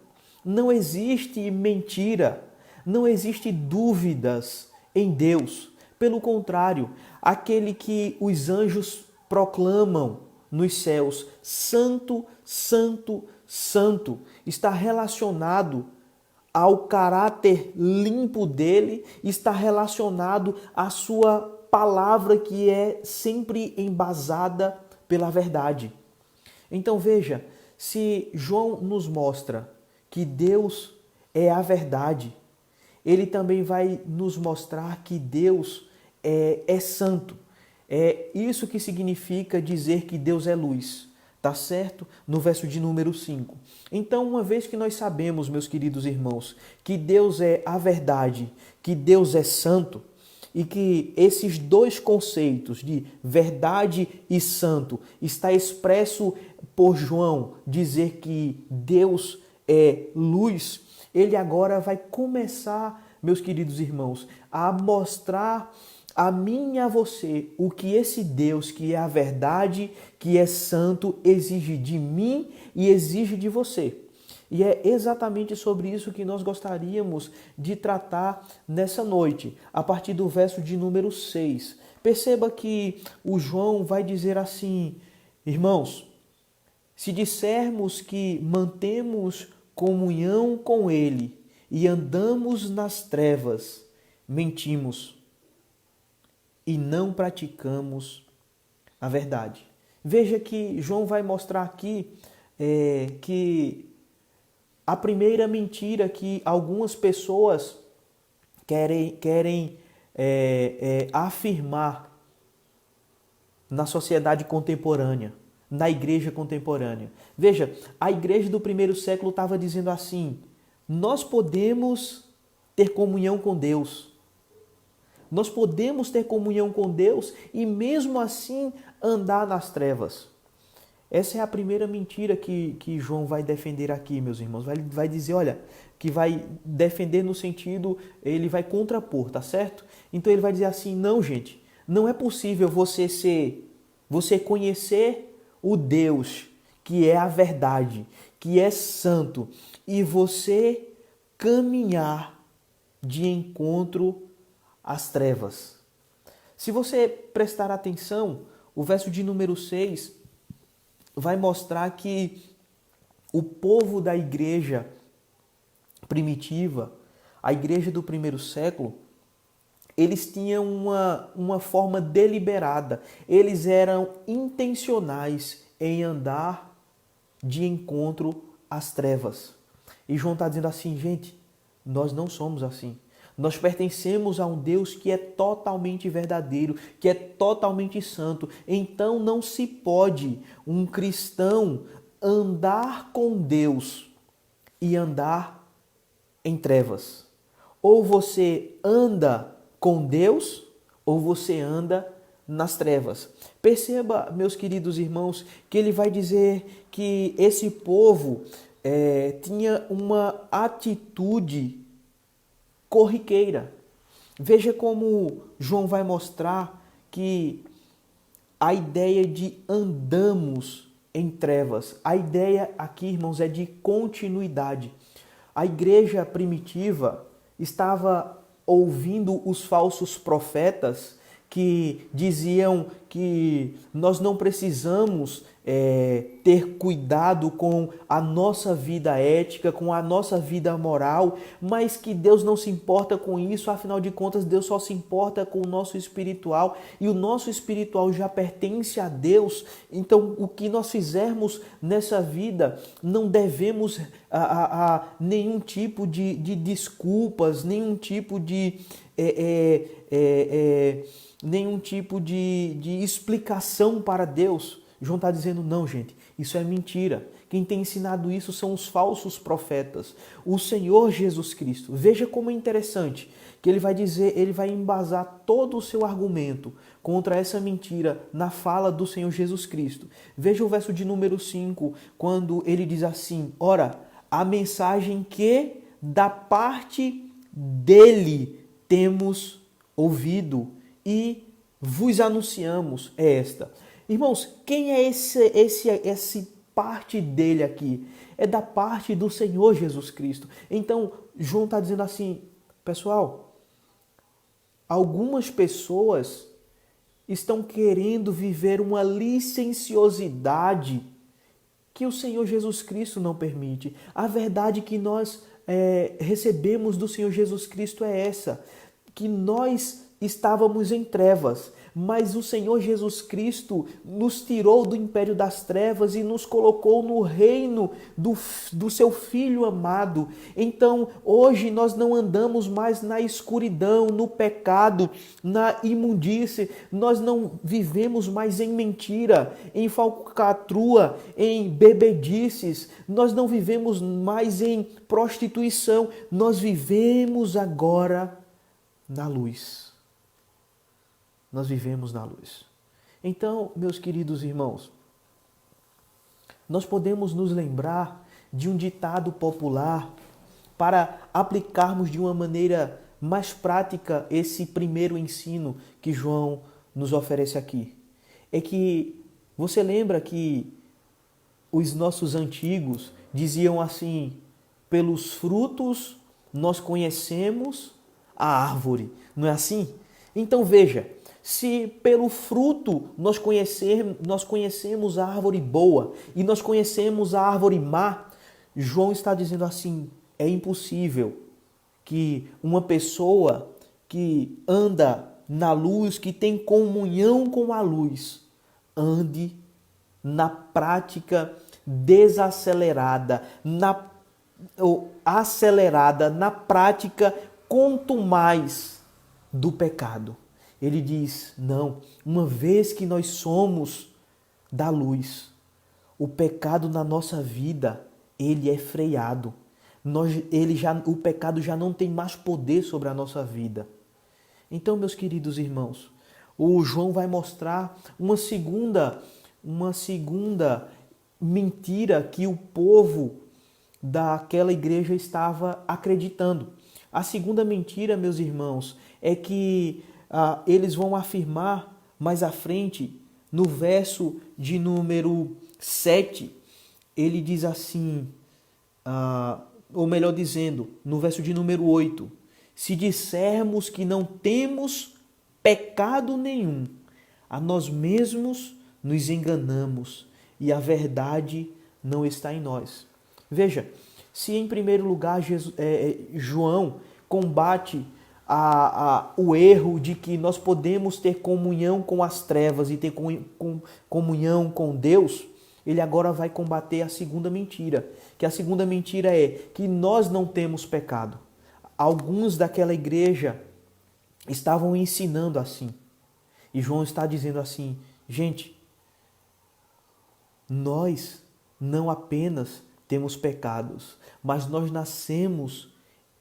Não existe mentira, não existe dúvidas em Deus. Pelo contrário, aquele que os anjos proclamam nos céus, santo, santo, santo, está relacionado ao caráter limpo dele, está relacionado à sua palavra que é sempre embasada pela verdade. Então veja, se João nos mostra que Deus é a verdade, ele também vai nos mostrar que Deus é santo. É isso que significa dizer que Deus é luz, tá certo? No verso de número 5. Então, uma vez que nós sabemos, meus queridos irmãos, que Deus é a verdade, que Deus é santo, e que esses dois conceitos de verdade e santo está expresso por João dizer que Deus é luz, ele agora vai começar, meus queridos irmãos, a mostrar a mim e a você o que esse Deus, que é a verdade, que é santo, exige de mim e exige de você. E é exatamente sobre isso que nós gostaríamos de tratar nessa noite, a partir do verso de número 6. Perceba que o João vai dizer assim: irmãos, se dissermos que mantemos comunhão com Ele e andamos nas trevas, mentimos e não praticamos a verdade. Veja que João vai mostrar aqui que a primeira mentira que algumas pessoas querem afirmar na sociedade contemporânea, na igreja contemporânea. Veja, a igreja do primeiro século estava dizendo assim: nós podemos ter comunhão com Deus. Nós podemos ter comunhão com Deus e mesmo assim andar nas trevas. Essa é a primeira mentira que João vai defender aqui, meus irmãos. Vai dizer, olha, que vai defender no sentido, ele vai contrapor, tá certo? Então ele vai dizer assim: não, gente, não é possível você conhecer o Deus que é a verdade, que é santo, e você caminhar de encontro às trevas. Se você prestar atenção, o verso de número 6 vai mostrar que o povo da igreja primitiva, a igreja do primeiro século, eles tinham uma forma deliberada, eles eram intencionais em andar de encontro às trevas. E João está dizendo assim: gente, nós não somos assim. Nós pertencemos a um Deus que é totalmente verdadeiro, que é totalmente santo. Então não se pode um cristão andar com Deus e andar em trevas. Ou você anda com Deus, ou você anda nas trevas. Perceba, meus queridos irmãos, que ele vai dizer que esse povo tinha uma atitude corriqueira. Veja como João vai mostrar que a ideia de andamos em trevas, a ideia aqui, irmãos, é de continuidade. A igreja primitiva, estava ouvindo os falsos profetas que diziam que nós não precisamos ter cuidado com a nossa vida ética, com a nossa vida moral, mas que Deus não se importa com isso, afinal de contas Deus só se importa com o nosso espiritual e o nosso espiritual já pertence a Deus. Então o que nós fizermos nessa vida não devemos a nenhum tipo de desculpas, nenhum tipo de explicação para Deus. João está dizendo, não, gente, isso é mentira. Quem tem ensinado isso são os falsos profetas. O Senhor Jesus Cristo. Veja como é interessante que ele vai dizer, ele vai embasar todo o seu argumento contra essa mentira na fala do Senhor Jesus Cristo. Veja o verso de número 5, quando ele diz assim, ora, a mensagem que da parte dele temos ouvido e vos anunciamos é esta. Irmãos, quem é esse parte dele aqui? É da parte do Senhor Jesus Cristo. Então, João está dizendo assim, pessoal, algumas pessoas estão querendo viver uma licenciosidade que o Senhor Jesus Cristo não permite. A verdade que nós recebemos do Senhor Jesus Cristo é essa, que nós estávamos em trevas, mas o Senhor Jesus Cristo nos tirou do império das trevas e nos colocou no reino do seu Filho amado. Então, hoje nós não andamos mais na escuridão, no pecado, na imundície. Nós não vivemos mais em mentira, em falcatrua, em bebedices. Nós não vivemos mais em prostituição. Nós vivemos agora na luz. Nós vivemos na luz. Então, meus queridos irmãos, nós podemos nos lembrar de um ditado popular para aplicarmos de uma maneira mais prática esse primeiro ensino que João nos oferece aqui. É que você lembra que os nossos antigos diziam assim, pelos frutos nós conhecemos a árvore, não é assim? Então veja, se pelo fruto nós conhecemos a árvore boa e nós conhecemos a árvore má, João está dizendo assim, é impossível que uma pessoa que anda na luz, que tem comunhão com a luz, ande na prática desacelerada, acelerada na prática contumaz do pecado. Ele diz, não, uma vez que nós somos da luz, o pecado na nossa vida, ele é freado. O pecado já não tem mais poder sobre a nossa vida. Então, meus queridos irmãos, o João vai mostrar uma segunda mentira que o povo daquela igreja estava acreditando. A segunda mentira, meus irmãos, é que eles vão afirmar mais à frente, no verso de número 7, ele diz assim, ou melhor dizendo, no verso de número 8, se dissermos que não temos pecado nenhum, a nós mesmos nos enganamos e a verdade não está em nós. Veja, se em primeiro lugar João combate o erro de que nós podemos ter comunhão com as trevas e ter comunhão com Deus, ele agora vai combater a segunda mentira, que a segunda mentira é que nós não temos pecado. Alguns daquela igreja estavam ensinando assim, e João está dizendo assim, gente, nós não apenas temos pecados, mas nós nascemos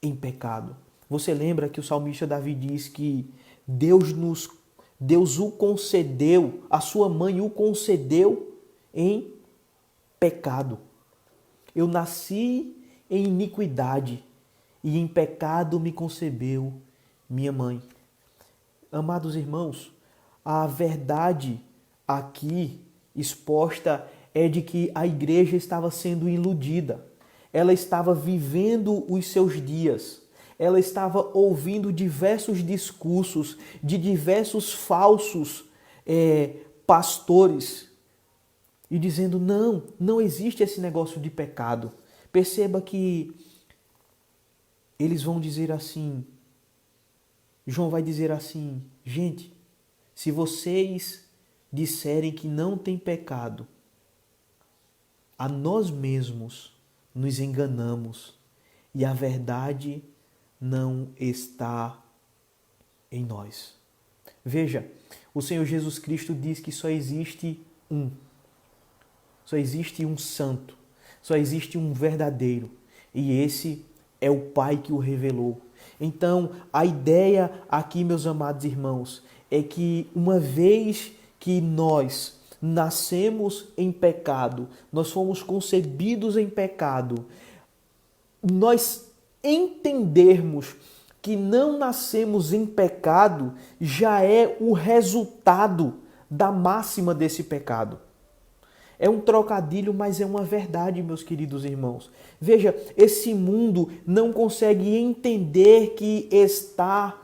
em pecado. Você lembra que o salmista Davi diz que Deus o concedeu, a sua mãe o concedeu em pecado. Eu nasci em iniquidade e em pecado me concebeu minha mãe. Amados irmãos, a verdade aqui exposta é de que a igreja estava sendo iludida. Ela estava vivendo os seus dias. ela estava ouvindo diversos discursos de diversos falsos pastores e dizendo, não existe esse negócio de pecado. Perceba que eles vão dizer assim, João vai dizer assim, gente, se vocês disserem que não tem pecado, a nós mesmos nos enganamos e a verdade não está em nós. Veja, o Senhor Jesus Cristo diz que só existe um santo, só existe um verdadeiro, e esse é o Pai que o revelou. Então, a ideia aqui, meus amados irmãos, é que uma vez que nós nascemos em pecado, nós fomos concebidos em pecado, nós entendermos que não nascemos em pecado já é o resultado da máxima desse pecado. É um trocadilho, mas é uma verdade, meus queridos irmãos. Veja, esse mundo não consegue entender que está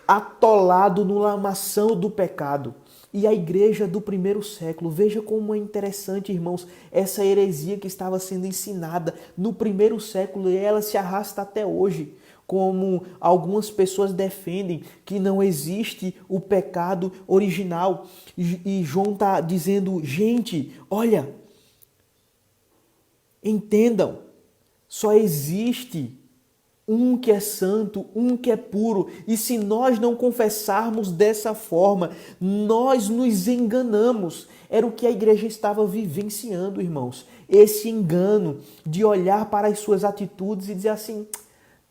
atolado no lamaçal do pecado. E a igreja do primeiro século, veja como é interessante, irmãos, essa heresia que estava sendo ensinada no primeiro século e ela se arrasta até hoje. Como algumas pessoas defendem que não existe o pecado original. E João está dizendo, gente, olha, entendam, só existe um que é santo, um que é puro. E se nós não confessarmos dessa forma, nós nos enganamos. Era o que a igreja estava vivenciando, irmãos. Esse engano de olhar para as suas atitudes e dizer assim,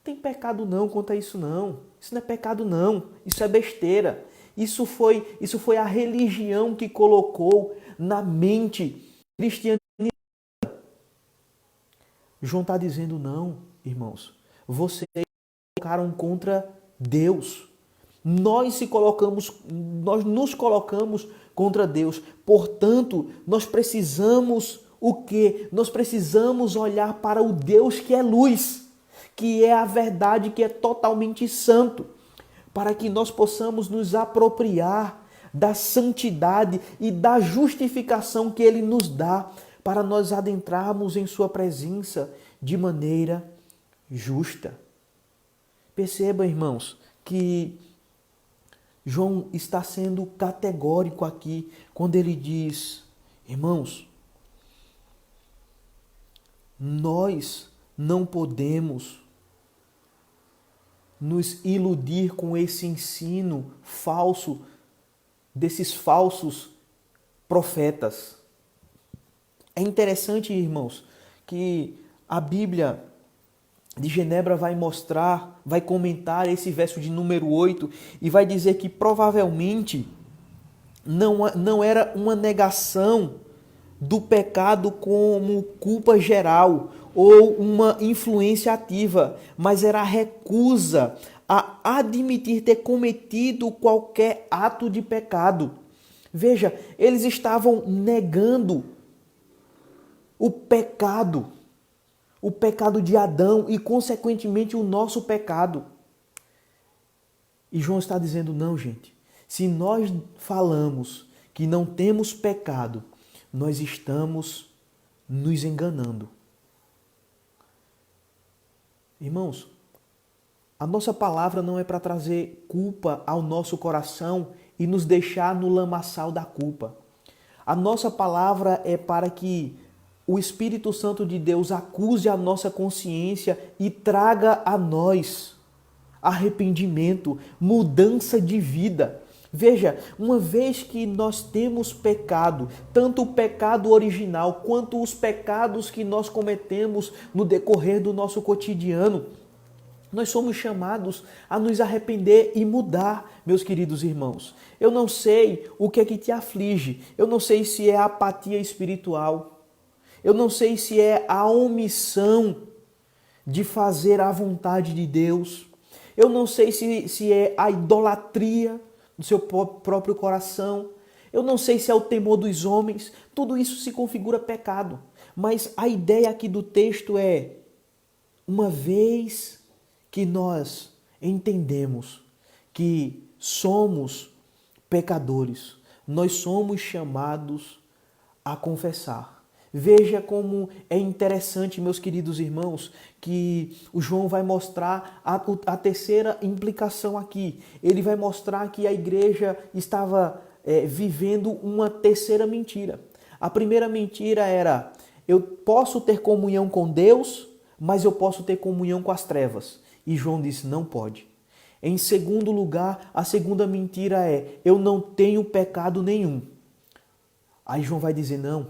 tem pecado não quanto a isso não. Isso não é pecado não. Isso é besteira. Isso foi a religião que colocou na mente cristiana. João está dizendo não, irmãos. Vocês colocaram contra Deus. Nós nos colocamos contra Deus. Portanto, nós precisamos o quê? Nós precisamos olhar para o Deus que é luz, que é a verdade, que é totalmente santo, para que nós possamos nos apropriar da santidade e da justificação que Ele nos dá, para nós adentrarmos em Sua presença de maneira justa. Perceba, irmãos, que João está sendo categórico aqui quando ele diz, irmãos, nós não podemos nos iludir com esse ensino falso desses falsos profetas. É interessante, irmãos, que a Bíblia de Genebra vai comentar esse verso de número 8 e vai dizer que provavelmente não era uma negação do pecado como culpa geral ou uma influência ativa, mas era a recusa a admitir ter cometido qualquer ato de pecado. Veja, eles estavam negando o pecado de Adão e, consequentemente, o nosso pecado. E João está dizendo, não, gente, se nós falamos que não temos pecado, nós estamos nos enganando. Irmãos, a nossa palavra não é para trazer culpa ao nosso coração e nos deixar no lamaçal da culpa. A nossa palavra é para que o Espírito Santo de Deus acuse a nossa consciência e traga a nós arrependimento, mudança de vida. Veja, uma vez que nós temos pecado, tanto o pecado original quanto os pecados que nós cometemos no decorrer do nosso cotidiano, nós somos chamados a nos arrepender e mudar, meus queridos irmãos. Eu não sei o que é que te aflige, eu não sei se é a apatia espiritual, eu não sei se é a omissão de fazer a vontade de Deus, eu não sei se é a idolatria do seu próprio coração, eu não sei se é o temor dos homens, tudo isso se configura pecado. Mas a ideia aqui do texto é uma vez que nós entendemos que somos pecadores, nós somos chamados a confessar. Veja como é interessante, meus queridos irmãos, que o João vai mostrar a terceira implicação aqui. Ele vai mostrar que a igreja estava vivendo uma terceira mentira. A primeira mentira era: eu posso ter comunhão com Deus, mas eu posso ter comunhão com as trevas. E João disse: não pode. Em segundo lugar, a segunda mentira é: eu não tenho pecado nenhum. Aí João vai dizer: não,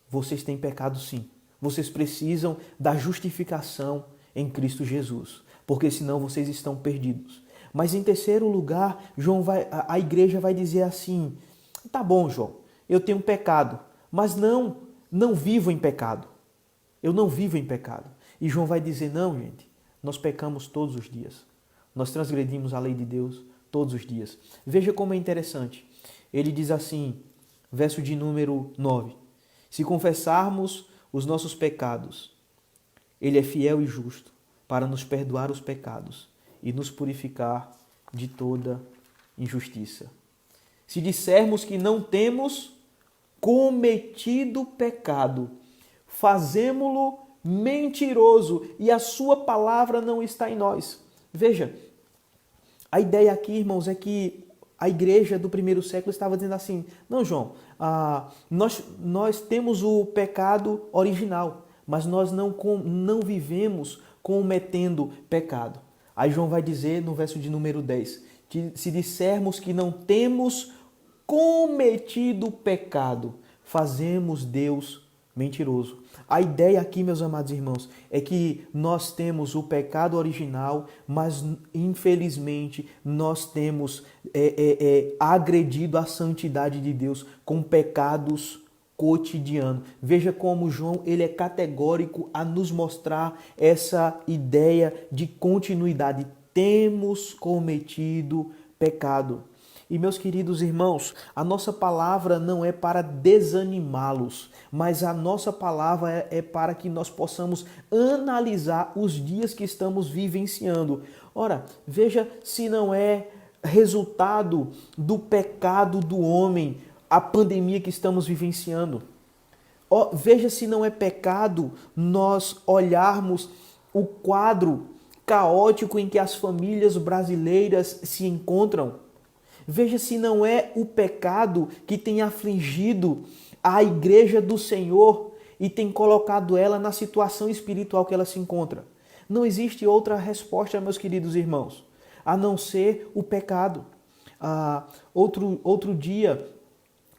vocês têm pecado sim. Vocês precisam da justificação em Cristo Jesus, porque senão vocês estão perdidos. Mas em terceiro lugar, a igreja vai dizer assim: tá bom, João, eu tenho pecado, mas não vivo em pecado. Eu não vivo em pecado. E João vai dizer: não, gente, nós pecamos todos os dias. Nós transgredimos a lei de Deus todos os dias. Veja como é interessante. Ele diz assim, verso de número 9. Se confessarmos os nossos pecados, Ele é fiel e justo para nos perdoar os pecados e nos purificar de toda injustiça. Se dissermos que não temos cometido pecado, fazemo-lo mentiroso e a sua palavra não está em nós. Veja, a ideia aqui, irmãos, é que a igreja do primeiro século estava dizendo assim: não, João, nós temos o pecado original, mas nós não vivemos cometendo pecado. Aí João vai dizer no verso de número 10, que se dissermos que não temos cometido pecado, fazemos Deus mentiroso. A ideia aqui, meus amados irmãos, é que nós temos o pecado original, mas infelizmente nós temos agredido a santidade de Deus com pecados cotidianos. Veja como João ele é categórico a nos mostrar essa ideia de continuidade. Temos cometido pecado. E meus queridos irmãos, a nossa palavra não é para desanimá-los, mas a nossa palavra é para que nós possamos analisar os dias que estamos vivenciando. Ora, veja se não é resultado do pecado do homem a pandemia que estamos vivenciando. Veja se não é pecado nós olharmos o quadro caótico em que as famílias brasileiras se encontram. Veja se não é o pecado que tem afligido a igreja do Senhor e tem colocado ela na situação espiritual que ela se encontra. Não existe outra resposta, meus queridos irmãos, a não ser o pecado. Outro dia,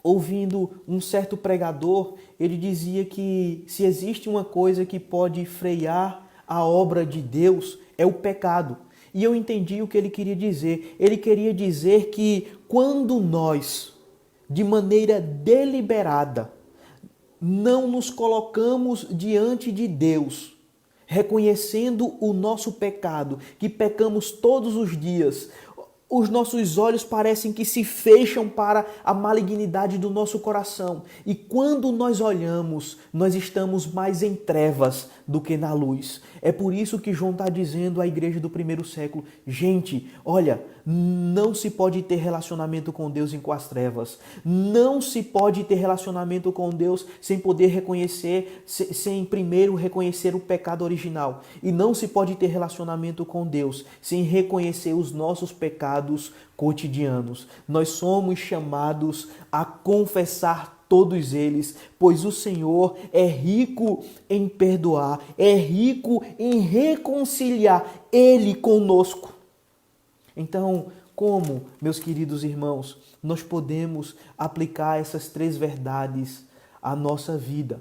ouvindo um certo pregador, ele dizia que se existe uma coisa que pode frear a obra de Deus, é o pecado. E eu entendi o que ele queria dizer. Ele queria dizer que quando nós, de maneira deliberada, não nos colocamos diante de Deus, reconhecendo o nosso pecado, que pecamos todos os dias, os nossos olhos parecem que se fecham para a malignidade do nosso coração. E quando nós olhamos, nós estamos mais em trevas do que na luz. É por isso que João está dizendo à igreja do primeiro século: gente, olha, não se pode ter relacionamento com Deus com as trevas. Não se pode ter relacionamento com Deus sem poder reconhecer, sem primeiro reconhecer o pecado original. E não se pode ter relacionamento com Deus sem reconhecer os nossos pecados cotidianos. Nós somos chamados a confessar todos eles, pois o Senhor é rico em perdoar, é rico em reconciliar Ele conosco. Então, como, meus queridos irmãos, nós podemos aplicar essas três verdades à nossa vida?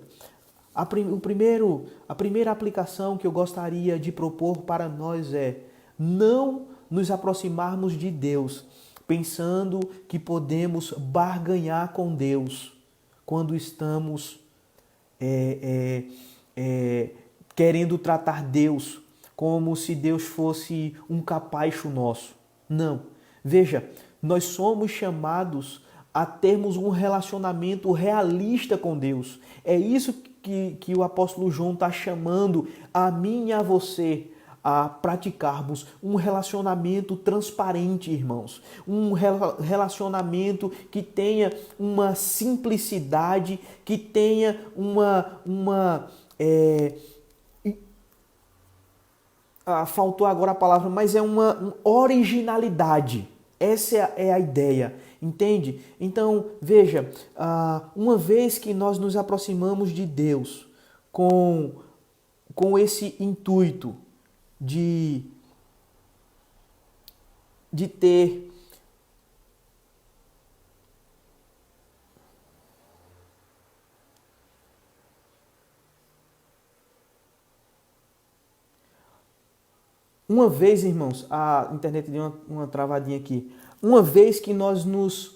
A primeira aplicação que eu gostaria de propor para nós é não nos aproximarmos de Deus pensando que podemos barganhar com Deus quando estamos querendo tratar Deus como se Deus fosse um capacho nosso. Não. Veja, nós somos chamados a termos um relacionamento realista com Deus. É isso que o apóstolo João está chamando a mim e a você a praticarmos um relacionamento transparente, irmãos. Um relacionamento que tenha uma simplicidade, que tenha faltou agora a palavra, mas é uma originalidade. Essa é a ideia, entende? Então, veja, uma vez que nós nos aproximamos de Deus com esse intuito de ter uma vez, irmãos, a internet deu uma travadinha aqui. Uma vez que nós nos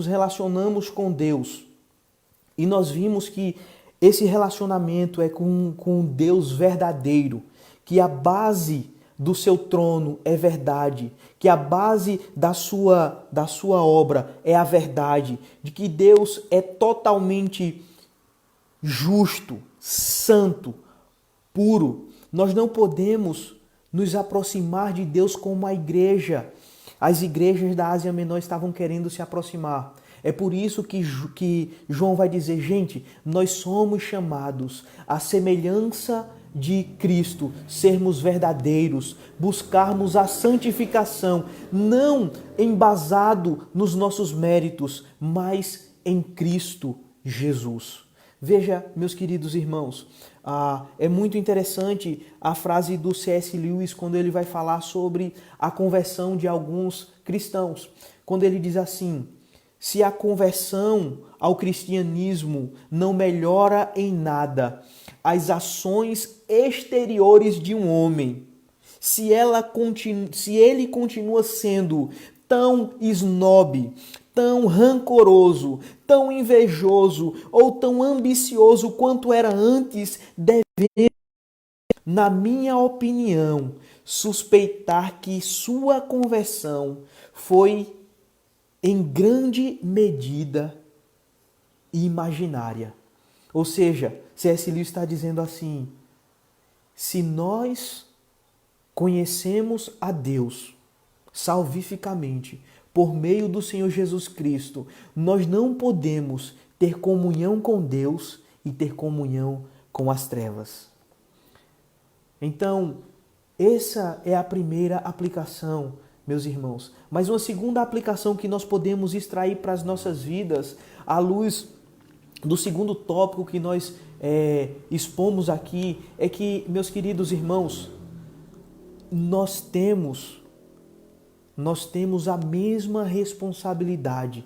relacionamos com Deus e nós vimos que esse relacionamento é com Deus verdadeiro, que a base do seu trono é verdade, que a base da sua obra é a verdade, de que Deus é totalmente justo, santo, puro. Nós não podemos nos aproximar de Deus como a igreja. As igrejas da Ásia Menor estavam querendo se aproximar. É por isso que João vai dizer, gente, nós somos chamados à semelhança de Cristo, sermos verdadeiros, buscarmos a santificação, não embasado nos nossos méritos, mas em Cristo Jesus. Veja, meus queridos irmãos, é muito interessante a frase do C.S. Lewis quando ele vai falar sobre a conversão de alguns cristãos. Quando ele diz assim, se a conversão ao cristianismo não melhora em nada as ações exteriores de um homem, se ele continua sendo tão esnobe, tão rancoroso, tão invejoso ou tão ambicioso quanto era antes, deve, na minha opinião, suspeitar que sua conversão foi em grande medida imaginária. Ou seja, C.S. Lewis está dizendo assim, se nós conhecemos a Deus salvificamente, por meio do Senhor Jesus Cristo, nós não podemos ter comunhão com Deus e ter comunhão com as trevas. Então, essa é a primeira aplicação, meus irmãos. Mas uma segunda aplicação que nós podemos extrair para as nossas vidas, à luz do segundo tópico que nós expomos aqui, é que, meus queridos irmãos, nós temos a mesma responsabilidade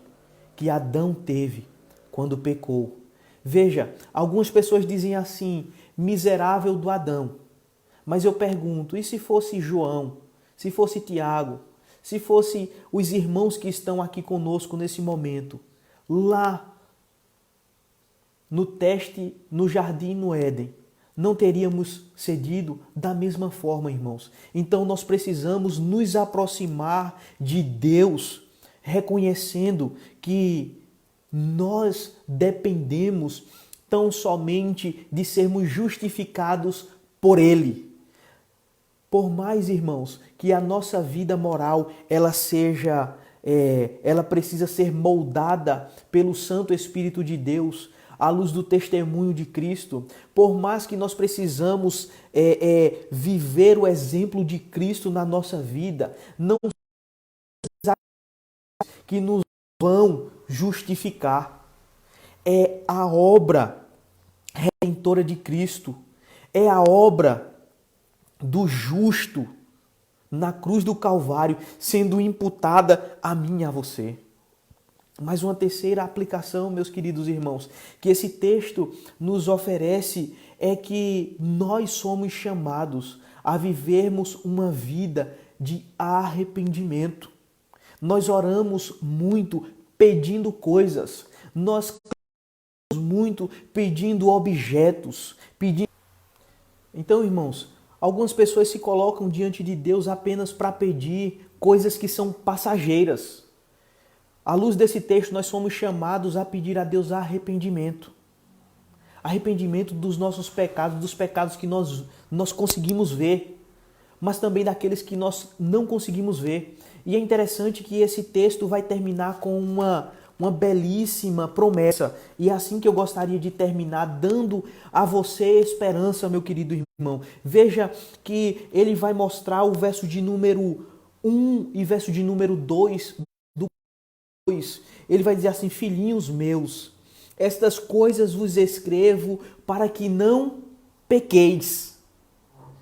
que Adão teve quando pecou. Veja, algumas pessoas dizem assim, miserável do Adão. Mas eu pergunto, e se fosse João, se fosse Tiago, se fosse os irmãos que estão aqui conosco nesse momento, lá no teste, no jardim, no Éden, não teríamos cedido da mesma forma, irmãos. Então nós precisamos nos aproximar de Deus, reconhecendo que nós dependemos tão somente de sermos justificados por Ele. Por mais, irmãos, que a nossa vida moral ela precisa ser moldada pelo Santo Espírito de Deus, à luz do testemunho de Cristo, por mais que nós precisamos viver o exemplo de Cristo na nossa vida, não que nos vão justificar. É a obra redentora de Cristo, é a obra do justo na cruz do Calvário sendo imputada a mim e a você. Mas uma terceira aplicação, meus queridos irmãos, que esse texto nos oferece é que nós somos chamados a vivermos uma vida de arrependimento. Nós oramos muito pedindo coisas, nós oramos muito pedindo objetos, Então, irmãos, algumas pessoas se colocam diante de Deus apenas para pedir coisas que são passageiras. À luz desse texto, nós somos chamados a pedir a Deus arrependimento. arrependimento dos nossos pecados, dos pecados que nós conseguimos ver, mas também daqueles que nós não conseguimos ver. E é interessante que esse texto vai terminar com uma belíssima promessa. E é assim que eu gostaria de terminar, dando a você esperança, meu querido irmão. Veja que ele vai mostrar o verso de número 1 e verso de número 2 do 2. Ele vai dizer assim: filhinhos meus, estas coisas vos escrevo para que não pequeis.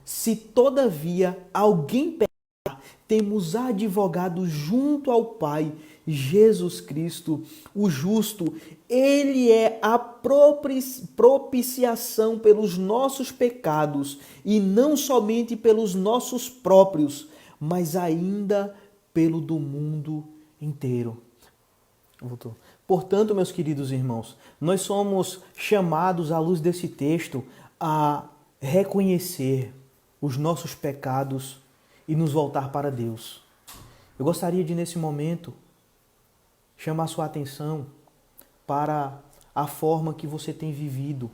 Se todavia alguém pecar, temos advogado junto ao Pai, Jesus Cristo, o justo. Ele é a propiciação pelos nossos pecados, e não somente pelos nossos próprios, mas ainda pelo do mundo inteiro. Voltou. Portanto, meus queridos irmãos, nós somos chamados, à luz desse texto, a reconhecer os nossos pecados e nos voltar para Deus. Eu gostaria de, nesse momento, chamar sua atenção para a forma que você tem vivido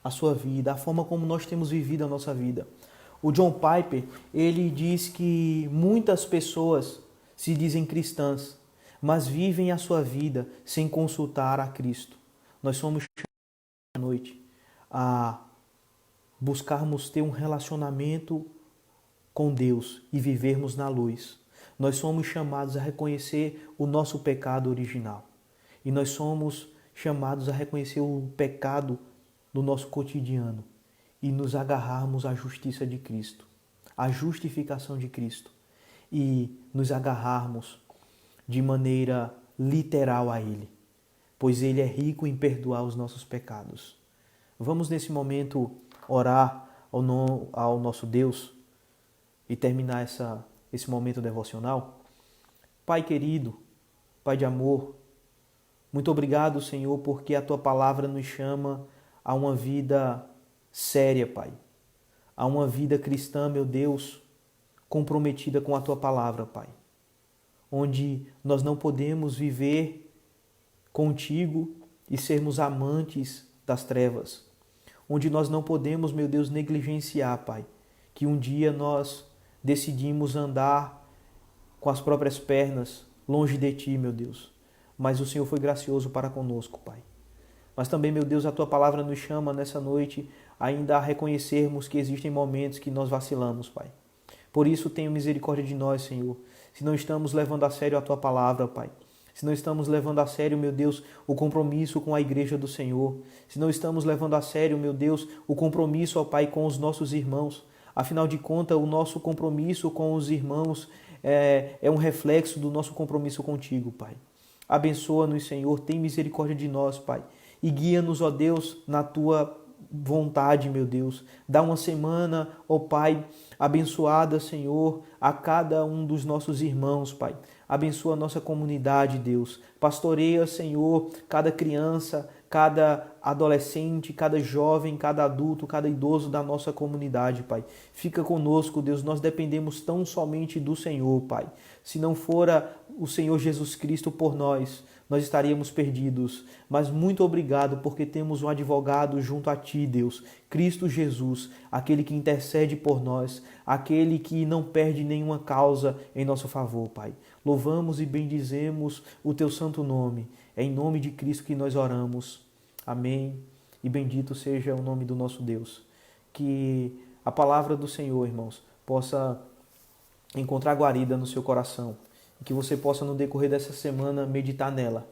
a sua vida, a forma como nós temos vivido a nossa vida. O John Piper, ele diz que muitas pessoas se dizem cristãs, mas vivem a sua vida sem consultar a Cristo. Nós somos chamados à noite a buscarmos ter um relacionamento com Deus e vivermos na luz. Nós somos chamados a reconhecer o nosso pecado original. E nós somos chamados a reconhecer o pecado do nosso cotidiano e nos agarrarmos à justiça de Cristo, à justificação de Cristo, e nos agarrarmos de maneira literal a Ele, pois Ele é rico em perdoar os nossos pecados. Vamos nesse momento orar ao nosso Deus e terminar esse momento devocional. Pai querido, Pai de amor, muito obrigado, Senhor, porque a Tua palavra nos chama a uma vida séria, Pai, a uma vida cristã, meu Deus, comprometida com a Tua palavra, Pai, onde nós não podemos viver contigo e sermos amantes das trevas, onde nós não podemos, meu Deus, negligenciar, Pai, que um dia nós decidimos andar com as próprias pernas longe de Ti, meu Deus, mas o Senhor foi gracioso para conosco, Pai. Mas também, meu Deus, a Tua palavra nos chama nessa noite ainda a reconhecermos que existem momentos que nós vacilamos, Pai. Por isso, tenha misericórdia de nós, Senhor, se não estamos levando a sério a Tua palavra, Pai. Se não estamos levando a sério, meu Deus, o compromisso com a igreja do Senhor. Se não estamos levando a sério, meu Deus, o compromisso, ó Pai, com os nossos irmãos. Afinal de contas, o nosso compromisso com os irmãos é um reflexo do nosso compromisso contigo, Pai. Abençoa-nos, Senhor, tem misericórdia de nós, Pai. E guia-nos, ó Deus, na Tua vontade, meu Deus. Dá uma semana, ó Pai, abençoada, Senhor, a cada um dos nossos irmãos, Pai. Abençoa a nossa comunidade, Deus. Pastoreia, Senhor, cada criança, cada adolescente, cada jovem, cada adulto, cada idoso da nossa comunidade, Pai. Fica conosco, Deus. Nós dependemos tão somente do Senhor, Pai. Se não fora o Senhor Jesus Cristo por nós estaríamos perdidos. Mas muito obrigado, porque temos um advogado junto a Ti, Deus, Cristo Jesus, aquele que intercede por nós, aquele que não perde nenhuma causa em nosso favor, Pai. Louvamos e bendizemos o Teu santo nome. É em nome de Cristo que nós oramos. Amém. E bendito seja o nome do nosso Deus. Que a palavra do Senhor, irmãos, possa encontrar guarida no seu coração. E que você possa, no decorrer dessa semana, meditar nela.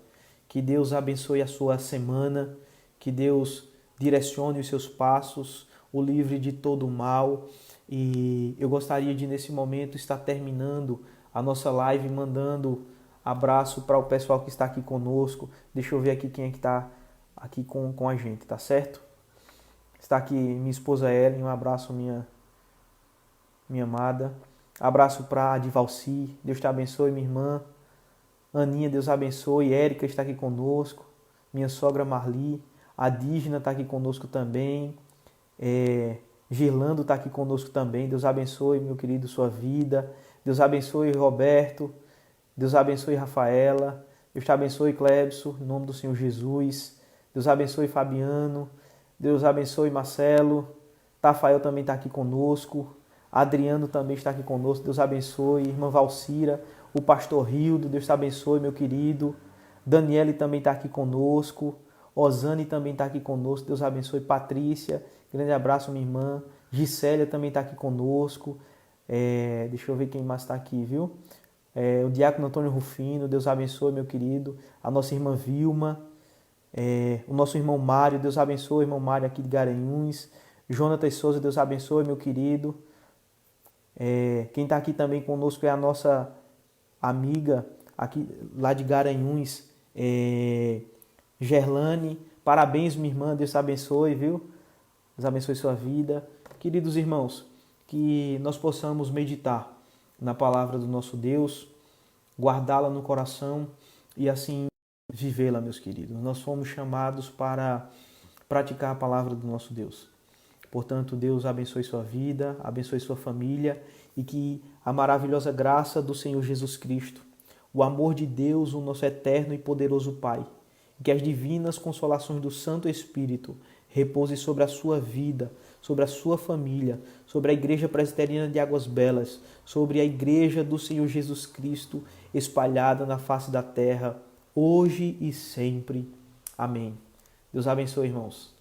Que Deus abençoe a sua semana. Que Deus direcione os seus passos, o livre de todo o mal. E eu gostaria de, nesse momento, estar terminando a nossa live, mandando abraço para o pessoal que está aqui conosco. Deixa eu ver aqui quem é que está aqui com a gente, tá certo? Está aqui minha esposa Ellen, um abraço, minha amada. Abraço para a Divalci, Deus te abençoe, minha irmã. Aninha, Deus abençoe. Érica está aqui conosco. Minha sogra Marli. A Dígena está aqui conosco também. Girlando está aqui conosco também. Deus abençoe, meu querido, sua vida. Deus abençoe, Roberto. Deus abençoe, Rafaela. Deus te abençoe, Clebson, em nome do Senhor Jesus. Deus abençoe, Fabiano. Deus abençoe Marcelo. Tafael também está aqui conosco. Adriano também está aqui conosco. Deus abençoe. Irmã Valcira. O pastor Rildo. Deus te abençoe, meu querido. Daniele também está aqui conosco. Osane também está aqui conosco. Deus abençoe. Patrícia. Grande abraço, minha irmã. Gisélia também está aqui conosco. Deixa eu ver quem mais está aqui, viu? O diácono Antônio Rufino. Deus abençoe, meu querido. A nossa irmã Vilma. O nosso irmão Mário. Deus abençoe, irmão Mário aqui de Garanhuns. Jonatas Souza, Deus abençoe, meu querido. Quem está aqui também conosco é a nossa amiga aqui lá de Garanhuns, Gerlane. Parabéns, minha irmã, Deus te abençoe, viu? Deus abençoe sua vida. Queridos irmãos, que nós possamos meditar na palavra do nosso Deus, guardá-la no coração e assim vivê-la, meus queridos. Nós fomos chamados para praticar a palavra do nosso Deus. Portanto, Deus abençoe sua vida, abençoe sua família e que a maravilhosa graça do Senhor Jesus Cristo, o amor de Deus, o nosso eterno e poderoso Pai, e que as divinas consolações do Santo Espírito repouse sobre a sua vida, sobre a sua família, sobre a Igreja Presbiteriana de Águas Belas, sobre a Igreja do Senhor Jesus Cristo espalhada na face da terra, hoje e sempre. Amém. Deus abençoe, irmãos.